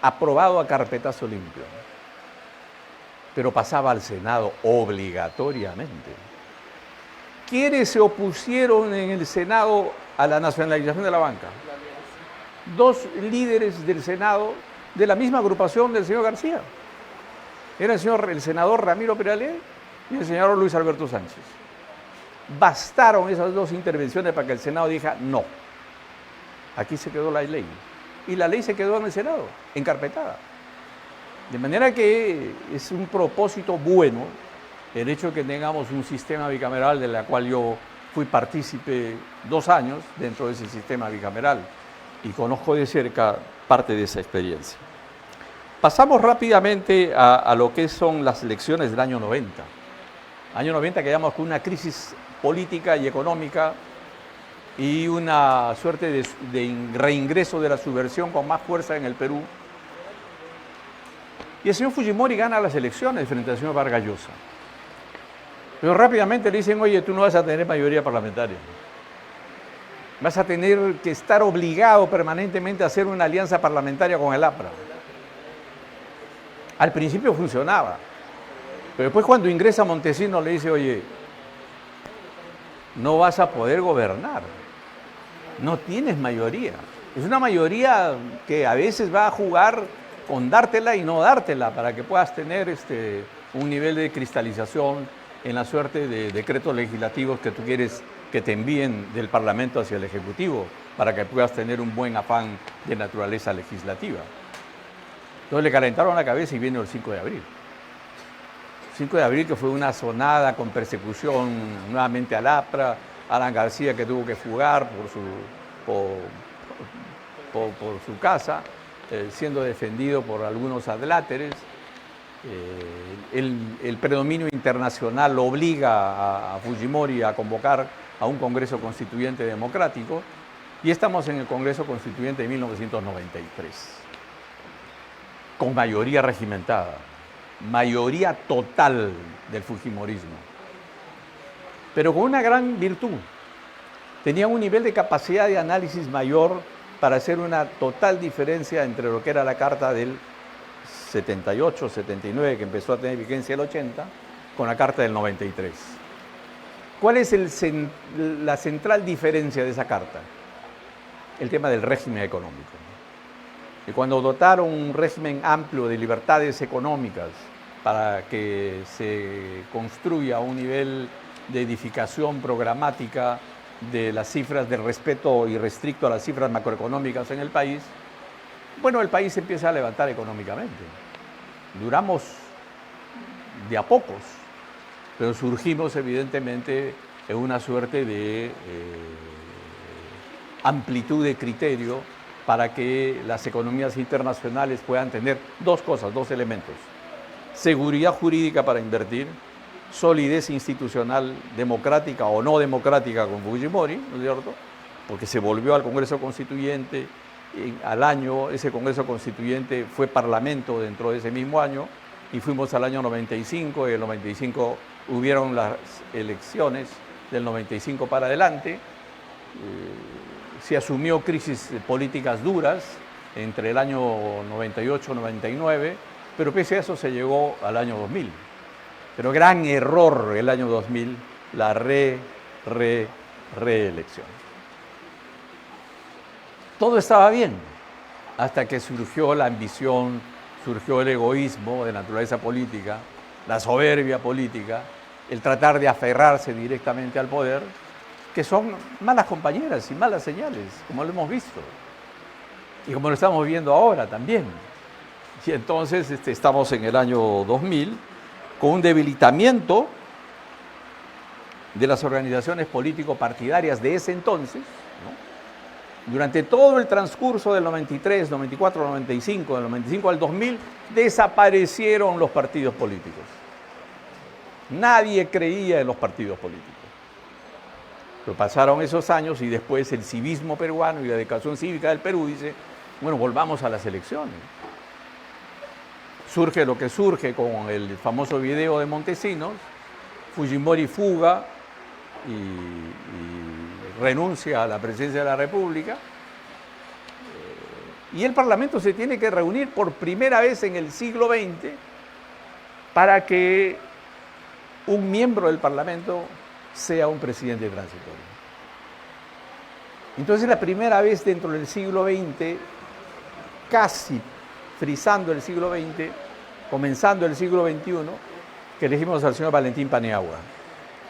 Aprobado a carpetazo limpio. Pero pasaba al Senado obligatoriamente. ¿Quiénes se opusieron en el Senado a la nacionalización de la banca? 2 líderes del Senado de la misma agrupación del señor García. Era el senador Ramiro Peralé y el señor Luis Alberto Sánchez. Bastaron esas 2 intervenciones para que el Senado diga no. Aquí se quedó la ley. Y la ley se quedó en el Senado, encarpetada. De manera que es un propósito bueno el hecho de que tengamos un sistema bicameral de la cual yo fui partícipe 2 años dentro de ese sistema bicameral y conozco de cerca parte de esa experiencia. Pasamos rápidamente a lo que son las elecciones del año 90. Año 90 que llamamos con una crisis política y económica y una suerte de reingreso de la subversión con más fuerza en el Perú. Y el señor Fujimori gana las elecciones frente al señor Vargas Llosa. Pero rápidamente le dicen, oye, tú no vas a tener mayoría parlamentaria. Vas a tener que estar obligado permanentemente a hacer una alianza parlamentaria con el APRA. Al principio funcionaba, pero después cuando ingresa Montesinos le dice, oye, no vas a poder gobernar, no tienes mayoría. Es una mayoría que a veces va a jugar con dártela y no dártela para que puedas tener un nivel de cristalización en la suerte de decretos legislativos que tú quieres que te envíen del Parlamento hacia el Ejecutivo para que puedas tener un buen afán de naturaleza legislativa. Entonces le calentaron la cabeza y vino el 5 de abril. 5 de abril que fue una sonada con persecución nuevamente al APRA, Alan García que tuvo que fugar por su casa, siendo defendido por algunos adláteres. El predominio internacional lo obliga a Fujimori a convocar a un Congreso Constituyente democrático y estamos en el Congreso Constituyente de 1993, con mayoría regimentada, mayoría total del fujimorismo, pero con una gran virtud. Tenía un nivel de capacidad de análisis mayor para hacer una total diferencia entre lo que era la Carta del 78, 79, que empezó a tener vigencia el 80, con la Carta del 93. ¿Cuál es la central diferencia de esa carta? El tema del régimen económico. Y cuando dotaron un régimen amplio de libertades económicas para que se construya un nivel de edificación programática de las cifras del respeto irrestricto a las cifras macroeconómicas en el país, bueno, el país empieza a levantar económicamente. Duramos de a pocos, pero surgimos evidentemente en una suerte de amplitud de criterio para que las economías internacionales puedan tener dos cosas, dos elementos: seguridad jurídica para invertir, solidez institucional democrática o no democrática con Fujimori, ¿no es cierto? Porque se volvió al Congreso Constituyente, al año ese Congreso Constituyente fue parlamento dentro de ese mismo año, y fuimos al año 95, y en el 95 hubieron las elecciones del 95 para adelante. Se asumió crisis políticas duras entre el año 98 y 99, pero pese a eso se llegó al año 2000. Pero gran error el año 2000, la reelección. Todo estaba bien, hasta que surgió la ambición, surgió el egoísmo de naturaleza política, la soberbia política, el tratar de aferrarse directamente al poder, que son malas compañeras y malas señales, como lo hemos visto, y como lo estamos viendo ahora también. Y entonces estamos en el año 2000, con un debilitamiento de las organizaciones político-partidarias de ese entonces, ¿no? Durante todo el transcurso del 93, 94, 95, del 95 al 2000, desaparecieron los partidos políticos. Nadie creía en los partidos políticos. Pero pasaron esos años y después el civismo peruano y la educación cívica del Perú dice, bueno, volvamos a las elecciones. Surge lo que surge con el famoso video de Montesinos, Fujimori fuga y renuncia a la presidencia de la República, y el Parlamento se tiene que reunir por primera vez en el siglo XX para que un miembro del Parlamento sea un presidente transitorio. Entonces, la primera vez dentro del siglo XX, casi frisando el siglo XX, comenzando el siglo XXI, que elegimos al señor Valentín Paniagua.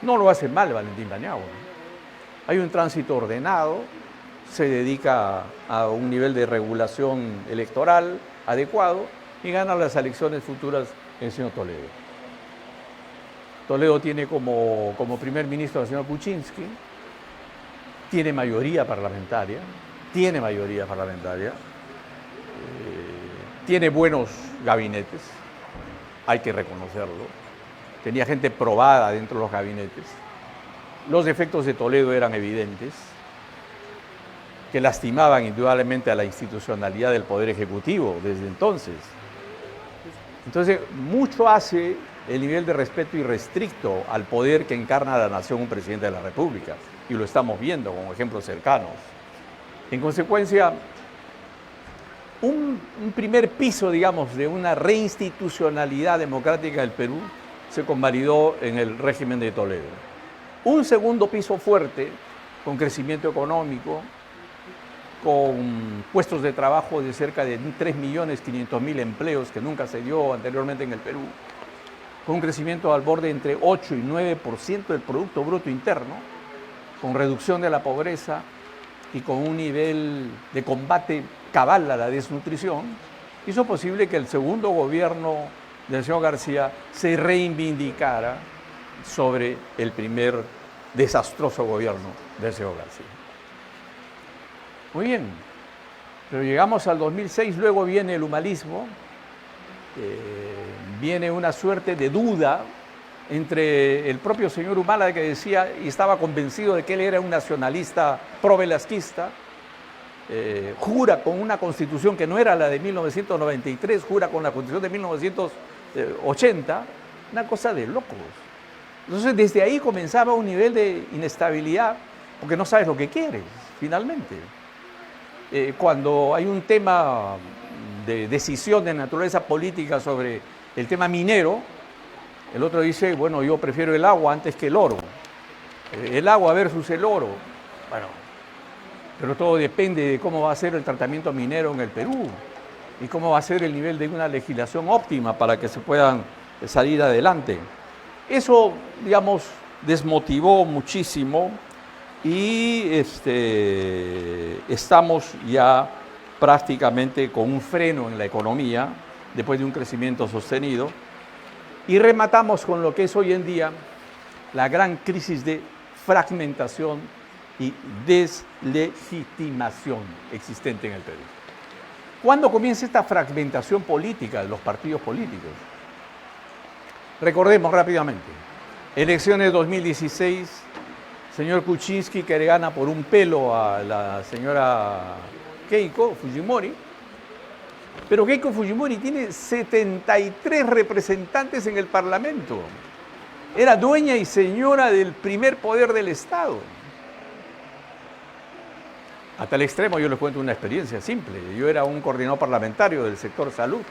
No lo hace mal Valentín Paniagua. Hay un tránsito ordenado, se dedica a un nivel de regulación electoral adecuado y gana las elecciones futuras el señor Toledo. Toledo tiene como primer ministro al señor Kuczynski, tiene mayoría parlamentaria, tiene buenos gabinetes, hay que reconocerlo, tenía gente probada dentro de los gabinetes. Los defectos de Toledo eran evidentes, que lastimaban indudablemente a la institucionalidad del Poder Ejecutivo desde entonces. Entonces, mucho hace el nivel de respeto irrestricto al poder que encarna la nación un presidente de la República, y lo estamos viendo como ejemplos cercanos. En consecuencia, un primer piso, digamos, de una reinstitucionalidad democrática del Perú se convalidó en el régimen de Toledo. Un segundo piso fuerte, con crecimiento económico, con puestos de trabajo de cerca de 3.500.000 empleos, que nunca se dio anteriormente en el Perú, con un crecimiento al borde entre 8 y 9% del Producto Bruto Interno, con reducción de la pobreza y con un nivel de combate cabal a la desnutrición, hizo posible que el segundo gobierno del señor García se reivindicara sobre el primer desastroso gobierno del señor García. Muy bien, pero llegamos al 2006, luego viene el humanismo, viene una suerte de duda entre el propio señor Humala, que decía y estaba convencido de que él era un nacionalista pro-velasquista, jura con una constitución que no era la de 1993, jura con la constitución de 1980, una cosa de locos. Entonces, desde ahí comenzaba un nivel de inestabilidad, porque no sabes lo que quieres, finalmente. Cuando hay un tema de decisión de naturaleza política sobre el tema minero, el otro dice, bueno, yo prefiero el agua antes que el oro. El agua versus el oro. Bueno, pero todo depende de cómo va a ser el tratamiento minero en el Perú y cómo va a ser el nivel de una legislación óptima para que se puedan salir adelante. Eso, digamos, desmotivó muchísimo y estamos ya prácticamente con un freno en la economía después de un crecimiento sostenido. Y rematamos con lo que es hoy en día la gran crisis de fragmentación y deslegitimación existente en el Perú. ¿Cuándo comienza esta fragmentación política de los partidos políticos? Recordemos rápidamente. Elecciones 2016, señor Kuczynski, que le gana por un pelo a la señora Keiko Fujimori, pero Keiko Fujimori tiene 73 representantes en el Parlamento. Era dueña y señora del primer poder del Estado. A tal extremo, yo les cuento una experiencia simple. Yo era un coordinador parlamentario del sector salud.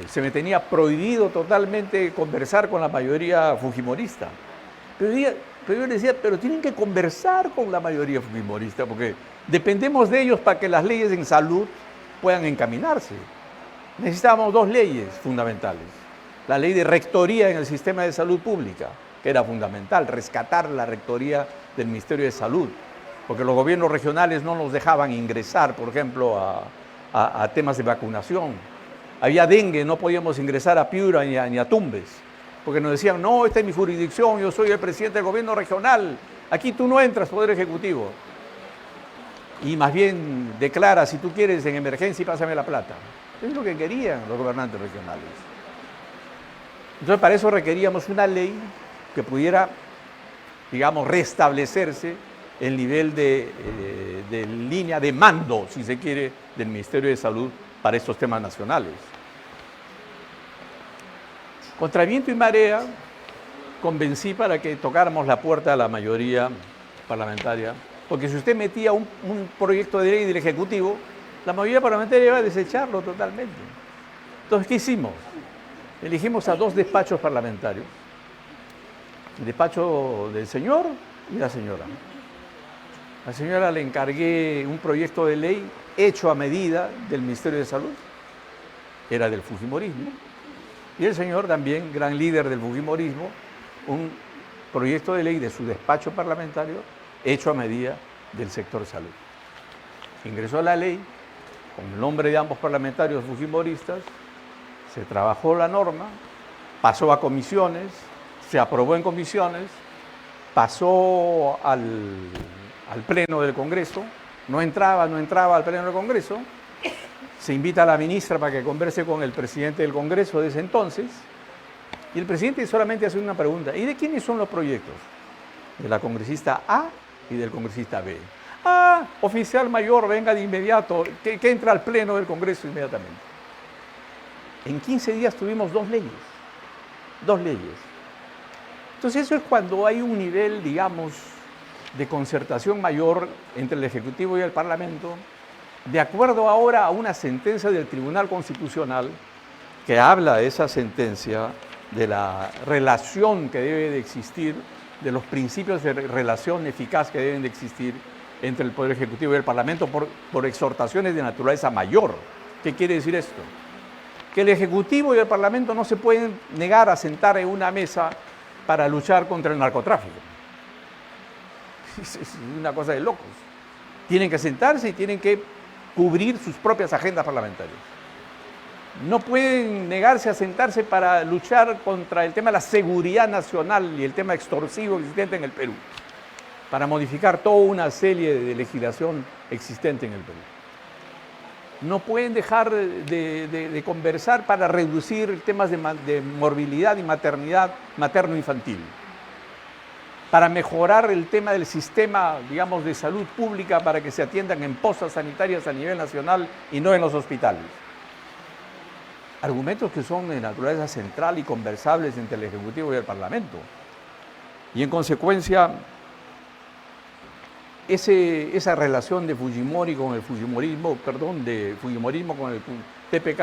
Se me tenía prohibido totalmente conversar con la mayoría fujimorista. Pero yo les decía, pero tienen que conversar con la mayoría fujimorista, porque dependemos de ellos para que las leyes en salud puedan encaminarse. Necesitábamos dos leyes fundamentales. La ley de rectoría en el sistema de salud pública, que era fundamental, rescatar la rectoría del Ministerio de Salud, porque los gobiernos regionales no nos dejaban ingresar, por ejemplo, a temas de vacunación. Había dengue, no podíamos ingresar a Piura ni a Tumbes, porque nos decían, no, esta es mi jurisdicción, yo soy el presidente del gobierno regional, aquí tú no entras, Poder Ejecutivo. Y más bien declara, si tú quieres, en emergencia y pásame la plata. Es lo que querían los gobernantes regionales. Entonces, para eso requeríamos una ley que pudiera, digamos, restablecerse el nivel de línea de mando, si se quiere, del Ministerio de Salud para estos temas nacionales. Contra viento y marea, convencí para que tocáramos la puerta a la mayoría parlamentaria, porque si usted metía un proyecto de ley del Ejecutivo, la mayoría parlamentaria iba a desecharlo totalmente. Entonces, ¿qué hicimos? Elegimos a dos despachos parlamentarios, el despacho del señor y la señora. A la señora le encargué un proyecto de ley hecho a medida del Ministerio de Salud, era del fujimorismo, y el señor también, gran líder del fujimorismo, un proyecto de ley de su despacho parlamentario hecho a medida del sector salud. Ingresó la ley con el nombre de ambos parlamentarios fujimoristas, se trabajó la norma, pasó a comisiones, se aprobó en comisiones, pasó al Pleno del Congreso, no entraba al Pleno del Congreso, se invita a la ministra para que converse con el presidente del Congreso de ese entonces, y el presidente solamente hace una pregunta, ¿y de quiénes son los proyectos? De la congresista A y del congresista B. Ah, oficial mayor, venga de inmediato, que entra al Pleno del Congreso inmediatamente. En 15 días tuvimos dos leyes. Entonces eso es cuando hay un nivel, digamos, de concertación mayor entre el Ejecutivo y el Parlamento, de acuerdo ahora a una sentencia del Tribunal Constitucional que habla de esa sentencia, de la relación que debe de existir, de los principios de relación eficaz que deben de existir entre el Poder Ejecutivo y el Parlamento por exhortaciones de naturaleza mayor. ¿Qué quiere decir esto? Que el Ejecutivo y el Parlamento no se pueden negar a sentar en una mesa para luchar contra el narcotráfico. Es una cosa de locos. Tienen que sentarse y tienen que cubrir sus propias agendas parlamentarias. No pueden negarse a sentarse para luchar contra el tema de la seguridad nacional y el tema extorsivo existente en el Perú, para modificar toda una serie de legislación existente en el Perú. No pueden dejar de conversar para reducir temas de morbilidad y maternidad materno-infantil, para mejorar el tema del sistema, digamos, de salud pública para que se atiendan en postas sanitarias a nivel nacional y no en los hospitales. Argumentos que son de naturaleza central y conversables entre el Ejecutivo y el Parlamento. Y en consecuencia, esa relación de Fujimori con el fujimorismo, de fujimorismo con el PPK,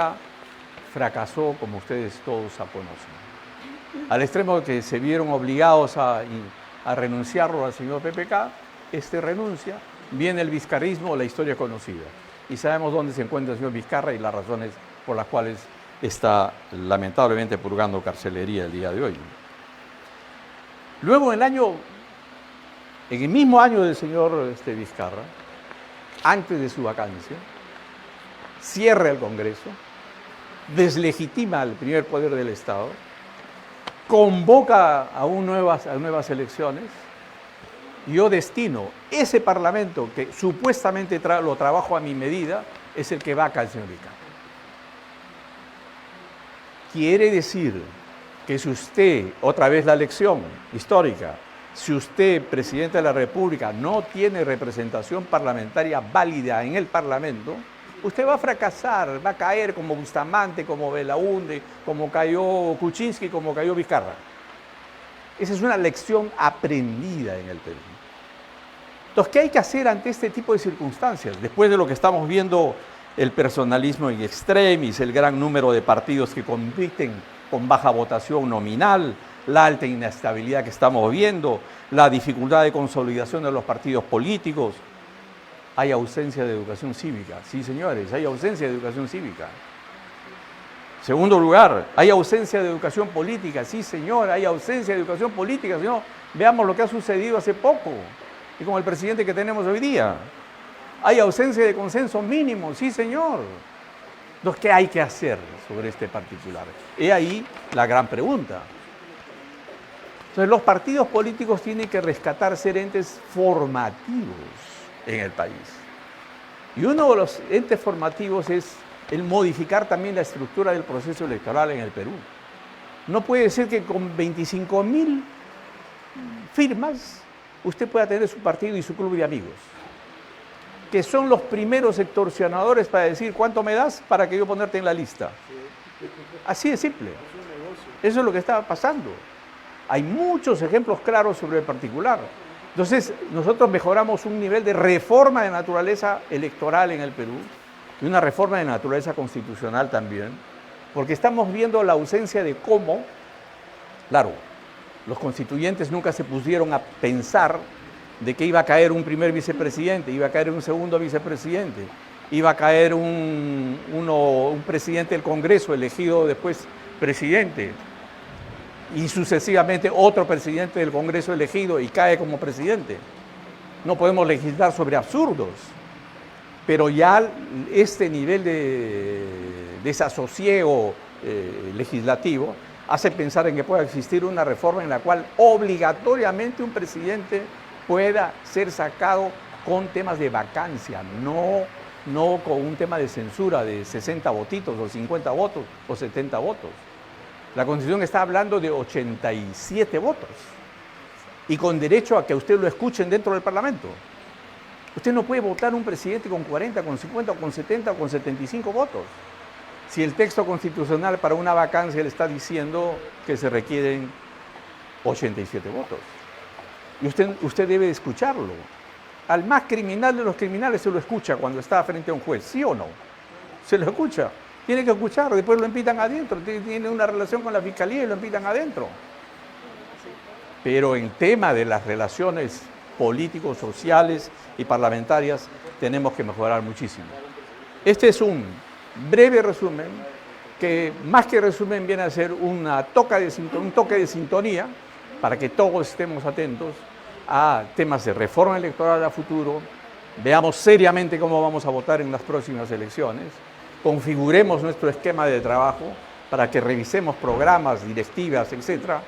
fracasó, como ustedes todos conocen. Al extremo que se vieron obligados a renunciarlo al señor PPK, renuncia, viene el vizcarrismo, la historia es conocida. Y sabemos dónde se encuentra el señor Vizcarra y las razones por las cuales está lamentablemente purgando carcelería el día de hoy. Luego, en el mismo año del señor Vizcarra, antes de su vacancia, cierra el Congreso, deslegitima al primer poder del Estado, convoca a nuevas elecciones yo destino ese Parlamento que supuestamente lo trabajo a mi medida, es el que va acá el señor Vizcarra. Quiere decir que si usted, otra vez la lección histórica, si usted, presidente de la República, no tiene representación parlamentaria válida en el Parlamento, usted va a fracasar, va a caer como Bustamante, como Belaúnde, como cayó Kuczynski, como cayó Vizcarra. Esa es una lección aprendida en el Perú. Entonces, ¿qué hay que hacer ante este tipo de circunstancias? Después de lo que estamos viendo, el personalismo in extremis, el gran número de partidos que compiten con baja votación nominal, la alta inestabilidad que estamos viendo, la dificultad de consolidación de los partidos políticos. Hay ausencia de educación cívica. Sí, señores, hay ausencia de educación cívica. Segundo lugar, hay ausencia de educación política. Sí, señor, hay ausencia de educación política. Señor, veamos lo que ha sucedido hace poco y con el presidente que tenemos hoy día. Hay ausencia de consenso mínimo. Sí, señor. Entonces, ¿qué hay que hacer sobre este particular? He ahí la gran pregunta. Entonces, los partidos políticos tienen que rescatar ser entes formativos en el país. Y uno de los entes formativos es el modificar también la estructura del proceso electoral en el Perú. No puede ser que con 25.000 firmas usted pueda tener su partido y su club de amigos, que son los primeros extorsionadores para decir ¿cuánto me das para que yo ponerte en la lista? Así de simple. Eso es lo que está pasando. Hay muchos ejemplos claros sobre el particular. Entonces, nosotros mejoramos un nivel de reforma de naturaleza electoral en el Perú y una reforma de naturaleza constitucional también, porque estamos viendo la ausencia de cómo, claro, los constituyentes nunca se pusieron a pensar de que iba a caer un primer vicepresidente, iba a caer un segundo vicepresidente, iba a caer un presidente del Congreso elegido después presidente, y sucesivamente otro presidente del Congreso elegido y cae como presidente. No podemos legislar sobre absurdos, pero ya este nivel de desasosiego legislativo hace pensar en que pueda existir una reforma en la cual obligatoriamente un presidente pueda ser sacado con temas de vacancia, no con un tema de censura de 60 votitos o 50 votos o 70 votos. La Constitución está hablando de 87 votos y con derecho a que usted lo escuchen dentro del Parlamento. Usted no puede votar un presidente con 40, con 50, con 70 o con 75 votos. Si el texto constitucional para una vacancia le está diciendo que se requieren 87 votos. Y usted debe escucharlo. Al más criminal de los criminales se lo escucha cuando está frente a un juez, ¿sí o no? Se lo escucha. Tiene que escucharlo, después lo empitan adentro, tiene una relación con la fiscalía y lo empitan adentro. Pero en tema de las relaciones políticos, sociales y parlamentarias tenemos que mejorar muchísimo. Este es un breve resumen que más que resumen viene a ser un toque de sintonía para que todos estemos atentos a temas de reforma electoral a futuro, veamos seriamente cómo vamos a votar en las próximas elecciones, configuremos nuestro esquema de trabajo para que revisemos programas, directivas, etcétera,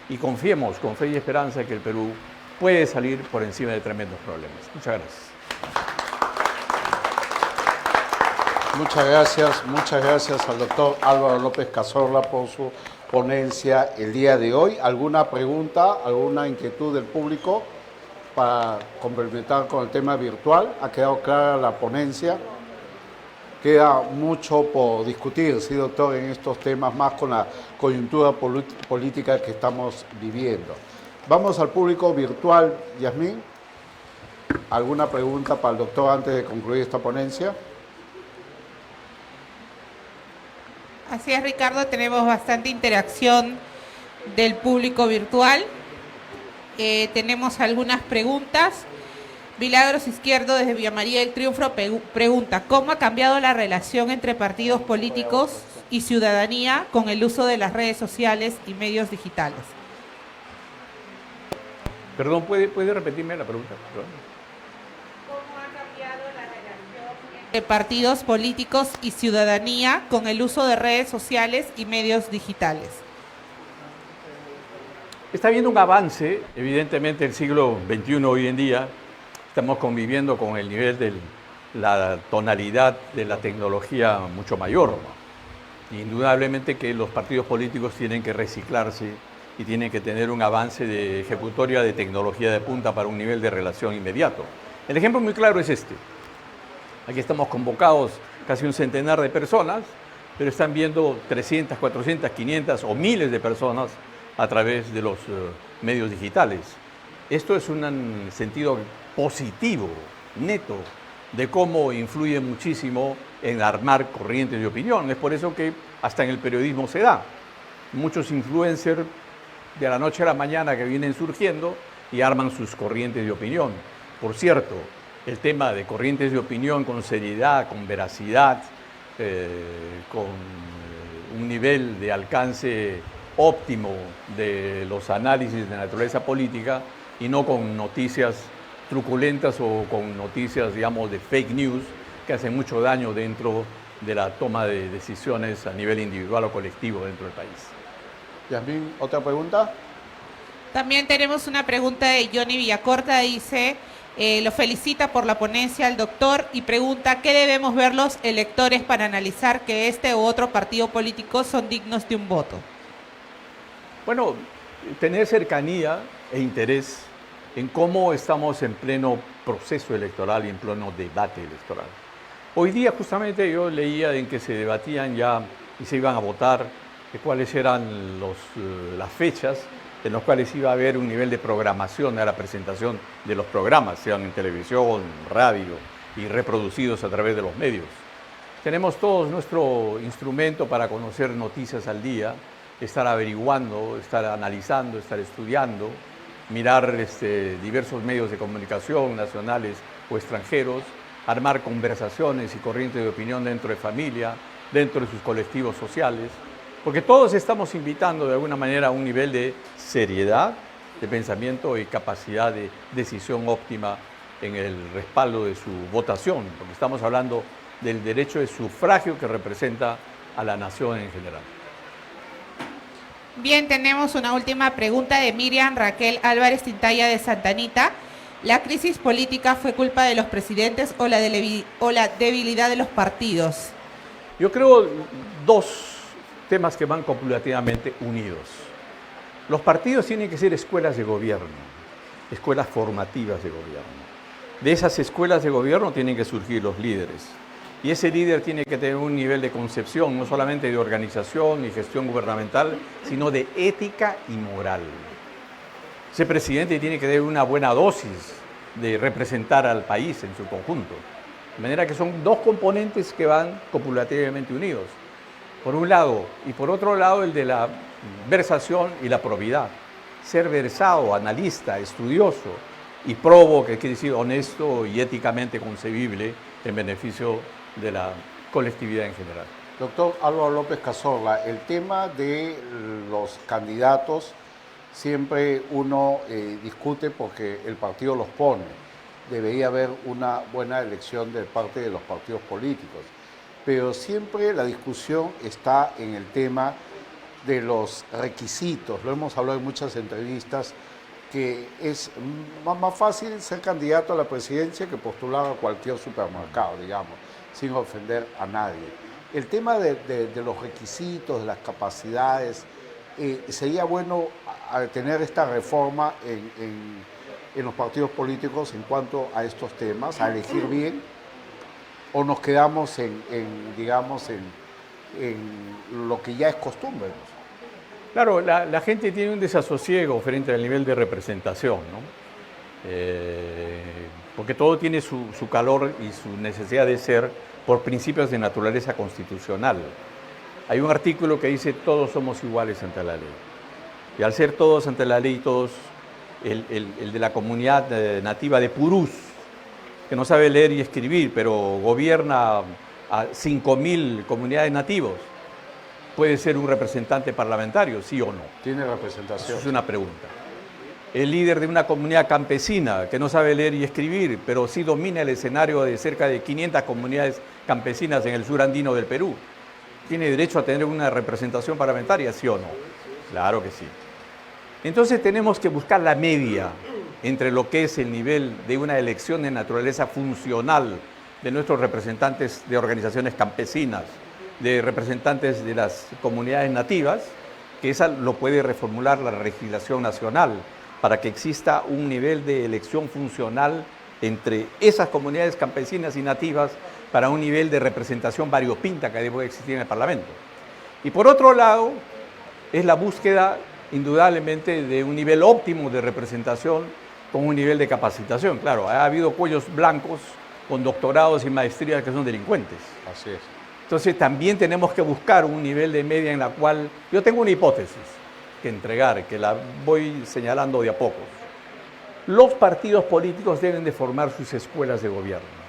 y confiemos con fe y esperanza que el Perú puede salir por encima de tremendos problemas. Muchas gracias. Muchas gracias al doctor Álvaro López Cazorla por su ponencia el día de hoy. ¿Alguna pregunta, alguna inquietud del público para complementar con el tema virtual? ¿Ha quedado clara la ponencia? Queda mucho por discutir, sí, doctor, en estos temas, más con la coyuntura política que estamos viviendo. Vamos al público virtual. Yasmín, ¿alguna pregunta para el doctor antes de concluir esta ponencia? Así es, Ricardo, tenemos bastante interacción del público virtual. Tenemos algunas preguntas. Milagros Izquierdo, desde Villa María del Triunfo, pregunta: ¿cómo ha cambiado la relación entre partidos políticos y ciudadanía con el uso de las redes sociales y medios digitales? Perdón, ¿puede repetirme la pregunta? ¿Cómo ha cambiado la relación entre partidos políticos y ciudadanía con el uso de redes sociales y medios digitales? Está habiendo un avance, evidentemente el siglo XXI hoy en día, estamos conviviendo con el nivel de la tonalidad de la tecnología mucho mayor. Indudablemente que los partidos políticos tienen que reciclarse y tienen que tener un avance de ejecutoria de tecnología de punta para un nivel de relación inmediato. El ejemplo muy claro es este. Aquí estamos convocados casi un centenar de personas, pero están viendo 300, 400, 500 o miles de personas a través de los medios digitales. Esto es un sentido positivo, neto, de cómo influye muchísimo en armar corrientes de opinión. Es por eso que hasta en el periodismo se da. Muchos influencers de la noche a la mañana que vienen surgiendo y arman sus corrientes de opinión. Por cierto, el tema de corrientes de opinión con seriedad, con veracidad, con un nivel de alcance óptimo de los análisis de naturaleza política y no con noticias truculentas o con noticias, digamos, de fake news que hacen mucho daño dentro de la toma de decisiones a nivel individual o colectivo dentro del país. Yasmín, ¿otra pregunta? También tenemos una pregunta de Johnny Villacorta, dice, lo felicita por la ponencia al doctor y pregunta ¿qué debemos ver los electores para analizar que este u otro partido político son dignos de un voto? Bueno, tener cercanía e interés en cómo estamos en pleno proceso electoral y en pleno debate electoral. Hoy día justamente yo leía en que se debatían ya y se iban a votar de cuáles eran las fechas en las cuales iba a haber un nivel de programación a la presentación de los programas, sean en televisión, radio y reproducidos a través de los medios. Tenemos todos nuestro instrumento para conocer noticias al día, estar averiguando, estar analizando, estar estudiando, mirar diversos medios de comunicación nacionales o extranjeros, armar conversaciones y corrientes de opinión dentro de familia, dentro de sus colectivos sociales, porque todos estamos invitando de alguna manera a un nivel de seriedad, de pensamiento y capacidad de decisión óptima en el respaldo de su votación, porque estamos hablando del derecho de sufragio que representa a la nación en general. Bien, tenemos una última pregunta de Miriam Raquel Álvarez Tintaya de Santa Anita. ¿La crisis política fue culpa de los presidentes o la debilidad de los partidos? Yo creo dos temas que van copulativamente unidos. Los partidos tienen que ser escuelas de gobierno, escuelas formativas de gobierno. De esas escuelas de gobierno tienen que surgir los líderes. Y ese líder tiene que tener un nivel de concepción, no solamente de organización y gestión gubernamental, sino de ética y moral. Ese presidente tiene que tener una buena dosis de representar al país en su conjunto. De manera que son dos componentes que van copulativamente unidos. Por un lado, y por otro lado el de la versación y la probidad. Ser versado, analista, estudioso y probo, que quiere decir honesto y éticamente concebible en beneficio de la colectividad en general. Doctor Álvaro López Cazorla, el tema de los candidatos siempre uno discute porque el partido los pone. Debería haber una buena elección de parte de los partidos políticos. Pero siempre la discusión está en el tema de los requisitos. Lo hemos hablado en muchas entrevistas, que es más fácil ser candidato a la presidencia que postular a cualquier supermercado, digamos, sin ofender a nadie. El tema de los requisitos, de las capacidades, sería bueno tener esta reforma en los partidos políticos en cuanto a estos temas, a elegir bien, o nos quedamos digamos, en lo que ya es costumbre. Claro, la gente tiene un desasosiego frente al nivel de representación, ¿no? Porque todo tiene su calor y su necesidad de ser por principios de naturaleza constitucional. Hay un artículo que dice todos somos iguales ante la ley. Y al ser todos ante la ley, todos, el de la comunidad nativa de Purús, que no sabe leer y escribir, pero gobierna a 5.000 comunidades nativos, ¿puede ser un representante parlamentario, sí o no? ¿Tiene representación? Eso es una pregunta. El líder de una comunidad campesina que no sabe leer y escribir, pero sí domina el escenario de cerca de 500 comunidades campesinas en el sur andino del Perú, ¿tiene derecho a tener una representación parlamentaria, sí o no? Claro que sí. Entonces tenemos que buscar la media entre lo que es el nivel de una elección de naturaleza funcional de nuestros representantes de organizaciones campesinas, de representantes de las comunidades nativas, que esa lo puede reformular la legislación nacional para que exista un nivel de elección funcional entre esas comunidades campesinas y nativas para un nivel de representación variopinta que debe existir en el Parlamento. Y por otro lado, es la búsqueda indudablemente de un nivel óptimo de representación con un nivel de capacitación. Claro, ha habido cuellos blancos con doctorados y maestrías que son delincuentes. Así es. Entonces también tenemos que buscar un nivel de media en la cual yo tengo una hipótesis que entregar, que la voy señalando de a poco. Los partidos políticos deben de formar sus escuelas de gobierno.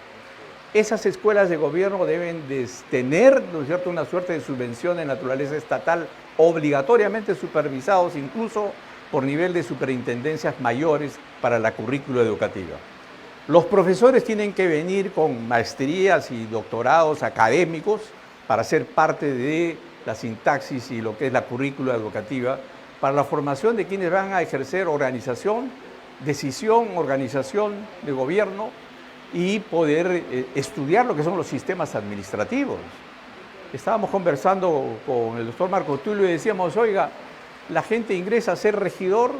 Esas escuelas de gobierno deben de tener, ¿no es cierto?, una suerte de subvención de naturaleza estatal, obligatoriamente supervisados incluso por nivel de superintendencias mayores para la currícula educativa. Los profesores tienen que venir con maestrías y doctorados académicos para ser parte de la sintaxis y lo que es la currícula educativa para la formación de quienes van a ejercer organización, decisión, organización de gobierno y poder estudiar lo que son los sistemas administrativos. Estábamos conversando con el doctor Marco Tulio y decíamos, oiga, la gente ingresa a ser regidor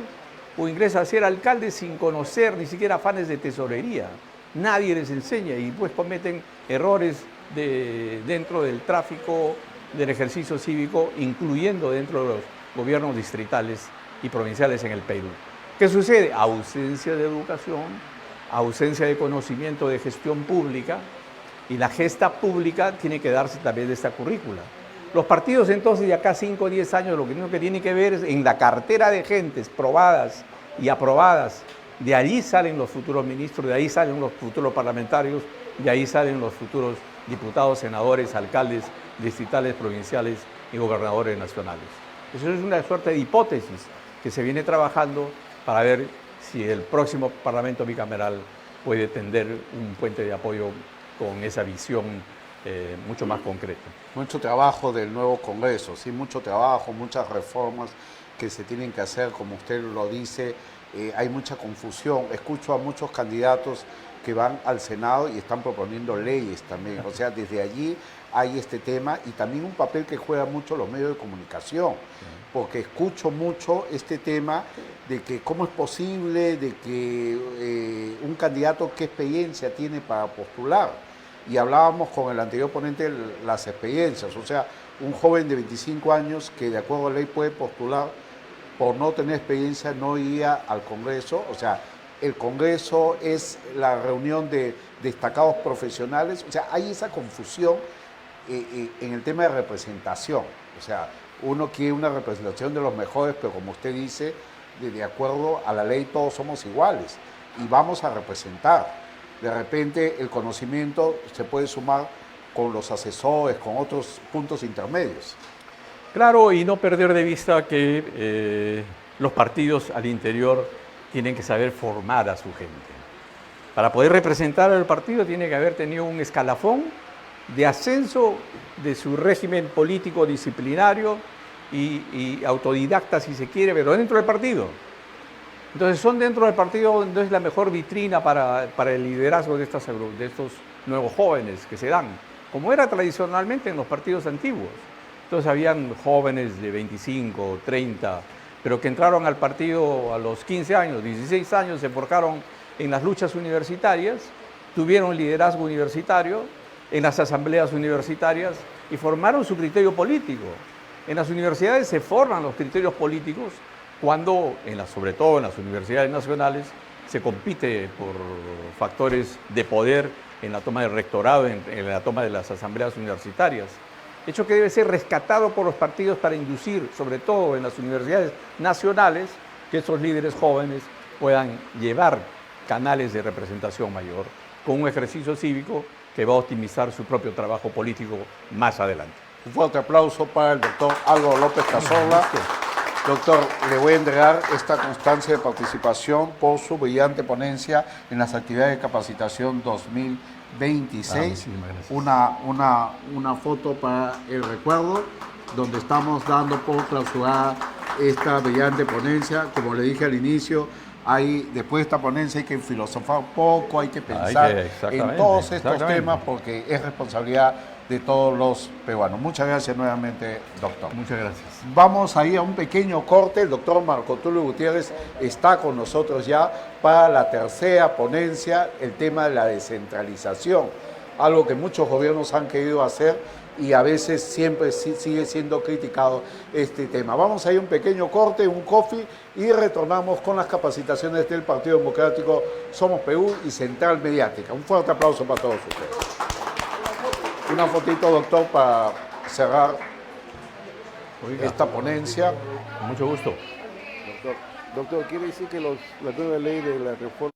o ingresa a ser alcalde sin conocer ni siquiera afanes de tesorería. Nadie les enseña y pues cometen errores dentro del tráfico, del ejercicio cívico, incluyendo dentro de los gobiernos distritales y provinciales en el Perú. ¿Qué sucede? Ausencia de educación, ausencia de conocimiento de gestión pública, y la gesta pública tiene que darse también de esta currícula. Los partidos entonces de acá 5 o 10 años lo único que tienen que ver es en la cartera de gentes probadas y aprobadas. De allí salen los futuros ministros, de ahí salen los futuros parlamentarios, de ahí salen los futuros diputados, senadores, alcaldes distritales, provinciales y gobernadores nacionales. Eso es una suerte de hipótesis que se viene trabajando para ver si el próximo Parlamento bicameral puede tender un puente de apoyo con esa visión mucho más concreta. Mucho trabajo del nuevo Congreso, sí, mucho trabajo, muchas reformas que se tienen que hacer, como usted lo dice, hay mucha confusión. Escucho a muchos candidatos que van al Senado y están proponiendo leyes también, o sea, desde allí hay este tema y también un papel que juegan mucho los medios de comunicación, porque escucho mucho este tema de que cómo es posible de que un candidato qué experiencia tiene para postular. Y hablábamos con el anterior ponente de las experiencias, o sea, un joven de 25 años que de acuerdo a la ley puede postular, por no tener experiencia no iría al Congreso, o sea, el Congreso es la reunión de destacados profesionales, o sea, hay esa confusión en el tema de representación, o sea, uno quiere una representación de los mejores, pero como usted dice, de acuerdo a la ley todos somos iguales y vamos a representar. De repente el conocimiento se puede sumar con los asesores, con otros puntos intermedios. Claro, y no perder de vista que los partidos al interior tienen que saber formar a su gente. Para poder representar al partido tiene que haber tenido un escalafón de ascenso de su régimen político disciplinario y autodidacta, si se quiere, pero dentro del partido. Entonces son dentro del partido donde es la mejor vitrina para el liderazgo de estos nuevos jóvenes que se dan, como era tradicionalmente en los partidos antiguos. Entonces habían jóvenes de 25, 30, pero que entraron al partido a los 15 años, 16 años, se forjaron en las luchas universitarias, tuvieron liderazgo universitario en las asambleas universitarias y formaron su criterio político. En las universidades se forman los criterios políticos cuando, sobre todo en las universidades nacionales, se compite por factores de poder en la toma del rectorado, en la toma de las asambleas universitarias. Hecho que debe ser rescatado por los partidos para inducir, sobre todo en las universidades nacionales, que esos líderes jóvenes puedan llevar canales de representación mayor con un ejercicio cívico que va a optimizar su propio trabajo político más adelante. Un fuerte aplauso para el doctor Álvaro López Cazorla. Doctor, le voy a entregar esta constancia de participación por su brillante ponencia en las actividades de capacitación 2026. Una foto para el recuerdo, donde estamos dando por clausurada esta brillante ponencia. Como le dije al inicio, después de esta ponencia hay que filosofar un poco, hay que pensar en todos estos temas porque es responsabilidad de todos los peruanos. Muchas gracias nuevamente, doctor. Muchas gracias. Vamos a ir a un pequeño corte. El doctor Marco Tulio Gutiérrez está con nosotros ya para la tercera ponencia, el tema de la descentralización, algo que muchos gobiernos han querido hacer y a veces siempre sigue siendo criticado este tema. Vamos a ir a un pequeño corte, un coffee, y retornamos con las capacitaciones del Partido Democrático Somos Perú y Central Mediática. Un fuerte aplauso para todos ustedes. Una fotito, doctor, para cerrar esta ponencia. Con mucho gusto. Doctor, ¿quiere decir que la nueva ley de la reforma